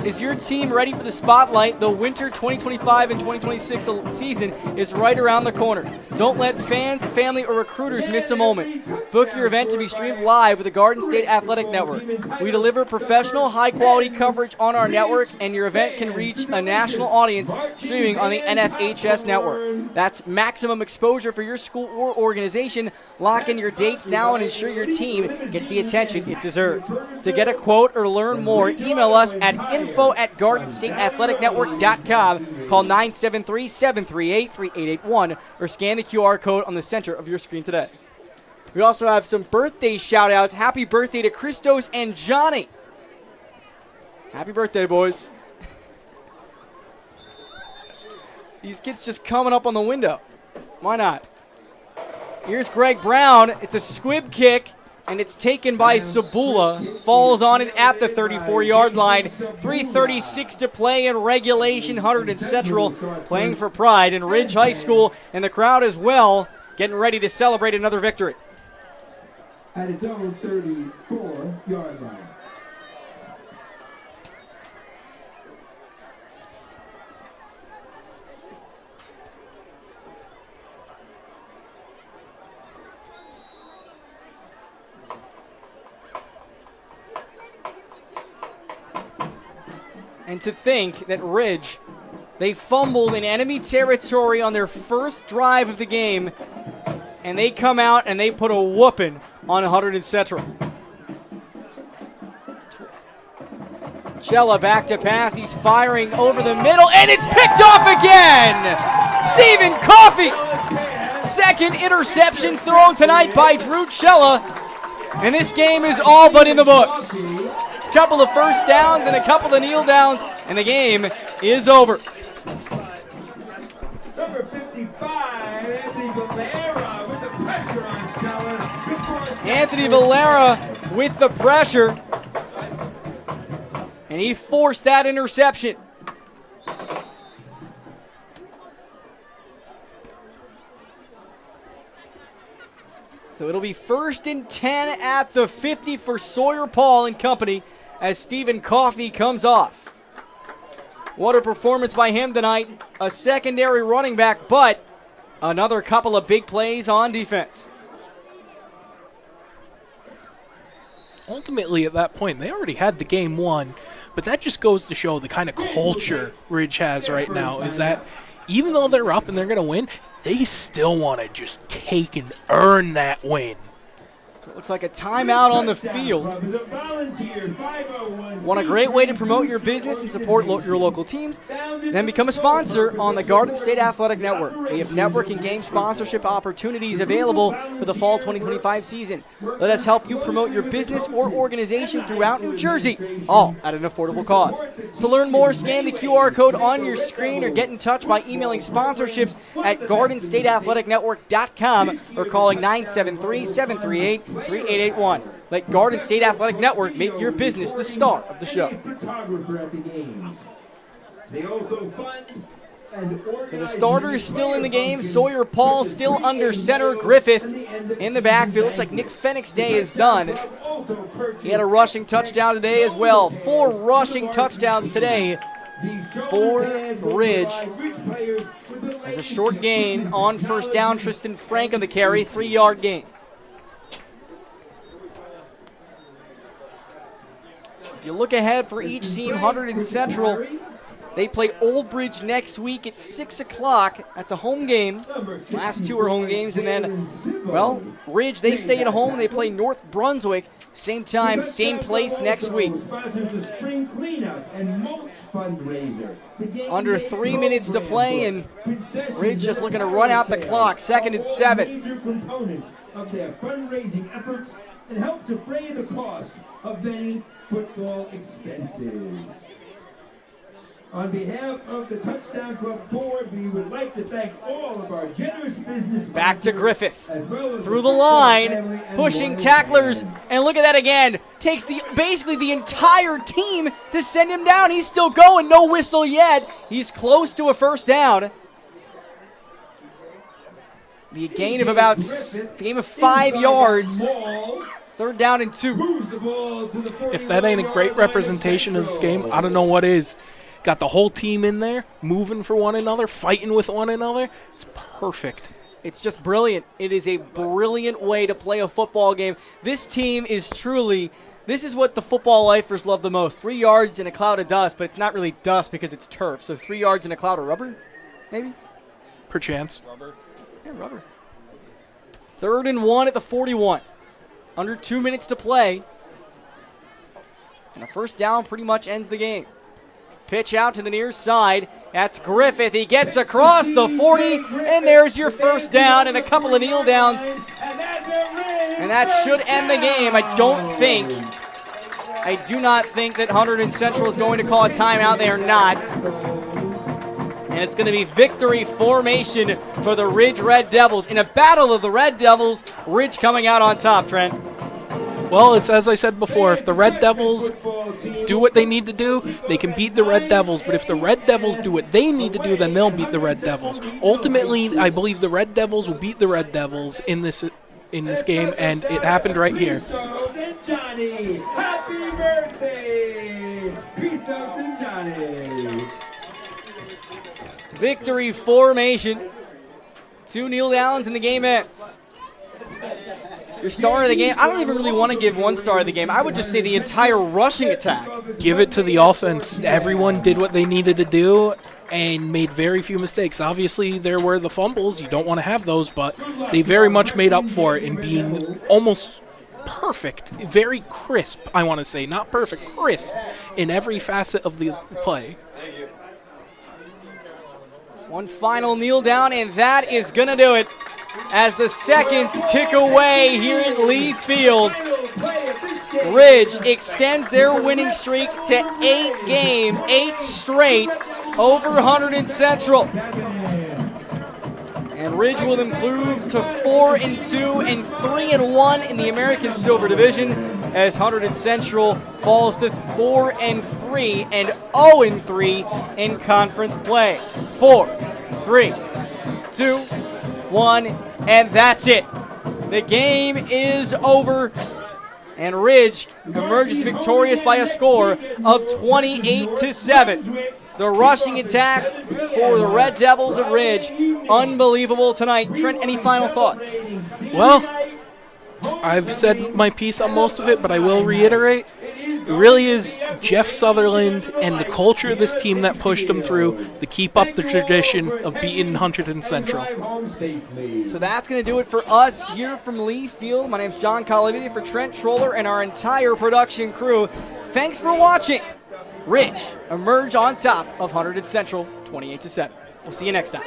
Is your team ready for the spotlight? The winter 2025 and 2026 season is right around the corner. Don't let fans, family, or recruiters miss a moment. Book your event to be streamed live with the Garden State Athletic Network. We deliver professional, high-quality coverage on our network, and your event can reach a national audience streaming on the NFHS network. That's maximum exposure for your school or organization. Lock in your dates now and ensure your team gets the attention it deserves. To get a quote or learn more, email us at info@GardenStateAthleticNetwork.com. Call 973-738-3881 or scan the QR code on the center of your screen today. We also have some birthday shout-outs. Happy birthday to Christos and Johnny. Happy birthday, boys. These kids just coming up on the window. Why not? Here's Greg Brown. It's a squib kick, and it's taken by Sabula. Falls on it at the 34-yard line. 3:36 to play in regulation. Hunterdon Central playing for pride, and Ridge High School and the crowd as well getting ready to celebrate another victory. At its own 34-yard line. And to think that Ridge, they fumbled in enemy territory on their first drive of the game, and they come out and they put a whooping on Hunterdon Central. Chella back to pass. He's firing over the middle, and it's picked off again! Stephen Coffey! Second interception thrown tonight by Drew Chella, and this game is all but in the books. Couple of first downs and a couple of kneel downs, and the game is over. Number 55, Anthony Valera with the pressure on Chella. Anthony Valera with the pressure, and he forced that interception. So it'll be 1st and 10 at the 50 for Sawyer Paul and company as Stephen Coffey comes off. What a performance by him tonight. A secondary running back, but another couple of big plays on defense. Ultimately, at that point, they already had the game won, but that just goes to show the kind of culture Ridge has right now is that even though they're up and they're going to win, they still want to just take and earn that win. Looks like a timeout on the field. Want a great way to promote your business and support your local teams? Then become a sponsor on the Garden State Athletic Network. We have network and game sponsorship opportunities available for the fall 2025 season. Let us help you promote your business or organization throughout New Jersey, all at an affordable cost. To learn more, scan the QR code on your screen or get in touch by emailing sponsorships at gardenstateathleticnetwork.com or calling 973-738-3881. Let Garden State Athletic Network make your business the star of the show. So the starter is still in the game. Sawyer Paul still under center. Griffith in the backfield. Looks like Nick Fennick's day is done. He had a rushing touchdown today as well. 4 rushing touchdowns today for Ridge. As a short gain on first down, Tristan Frank on the carry, 3-yard gain. If you look ahead for each team, Hunterdon Central, they play Old Bridge next week at 6 o'clock. That's a home game. Last 2 are home games. And then, well, Ridge, they stay at home. They play North Brunswick. Same time, same place next week. Under 3 minutes to play, and Ridge just looking to run out the clock. 2nd and 7. Major components of their fundraising efforts and help defray the cost of many football expenses. On behalf of the Touchdown Club board, we would like to thank all of our generous business. Back to Griffith. Through the line, pushing tacklers, and look at that again. Takes basically the entire team to send him down. He's still going, no whistle yet. He's close to a first down. The gain of about 5 yards. 3rd down and 2. If that ain't a great representation of this game, I don't know what is. Got the whole team in there, moving for one another, fighting with one another. It's perfect. It's just brilliant. It is a brilliant way to play a football game. This team is truly, this is what the football lifers love the most. 3 yards in a cloud of dust, but it's not really dust because it's turf. So 3 yards in a cloud of rubber, maybe? Perchance. Rubber. Yeah, rubber. 3rd and 1 at the 41. Under 2 minutes to play. And a first down pretty much ends the game. Pitch out to the near side. That's Griffith. He gets across the 40, and there's your first down and a couple of kneel downs. And that should end the game. I do not think that Hunterdon Central is going to call a timeout. They are not. And it's going to be victory formation for the Ridge Red Devils. In a battle of the Red Devils, Ridge coming out on top, Trent. Well, it's as I said before, if the Red Devils do what they need to do, they can beat the Red Devils. But if the Red Devils do what they need to do, then they'll beat the Red Devils. Ultimately, I believe the Red Devils will beat the Red Devils in this game, and it happened right here. Johnny, happy birthday! Peace out to Johnny. Victory formation. 2 kneel downs and the game ends. Your star of the game, I don't even really want to give one star of the game. I would just say the entire rushing attack. Give it to the offense. Everyone did what they needed to do and made very few mistakes. Obviously, there were the fumbles. You don't want to have those, but they very much made up for it in being almost perfect, very crisp, I want to say. Not perfect, crisp in every facet of the play. One final kneel down, and that is going to do it. As the seconds tick away here at Lee Field, Ridge extends their winning streak to 8 games, 8 straight over Hunterdon Central. And Ridge will improve to 4-2 and 3-1 in the American Silver Division as Hunterdon Central falls to 4-3 and 0-3 in conference play. 4, 3, 2, 1, and that's it. The game is over, and Ridge emerges victorious by a score of 28-7. The rushing attack for the Red Devils of Ridge, unbelievable tonight. Trent, any final thoughts? Well, I've said my piece on most of it, but I will reiterate. It really is Jeff Sutherland and the culture of this team that pushed them through to keep up the tradition of beating Hunterdon Central. So that's going to do it for us here from Lee Field. My name's John Colavita for Trent Troller and our entire production crew. Thanks for watching. Ridge emerge on top of Hunterdon Central 28-7. We'll see you next time.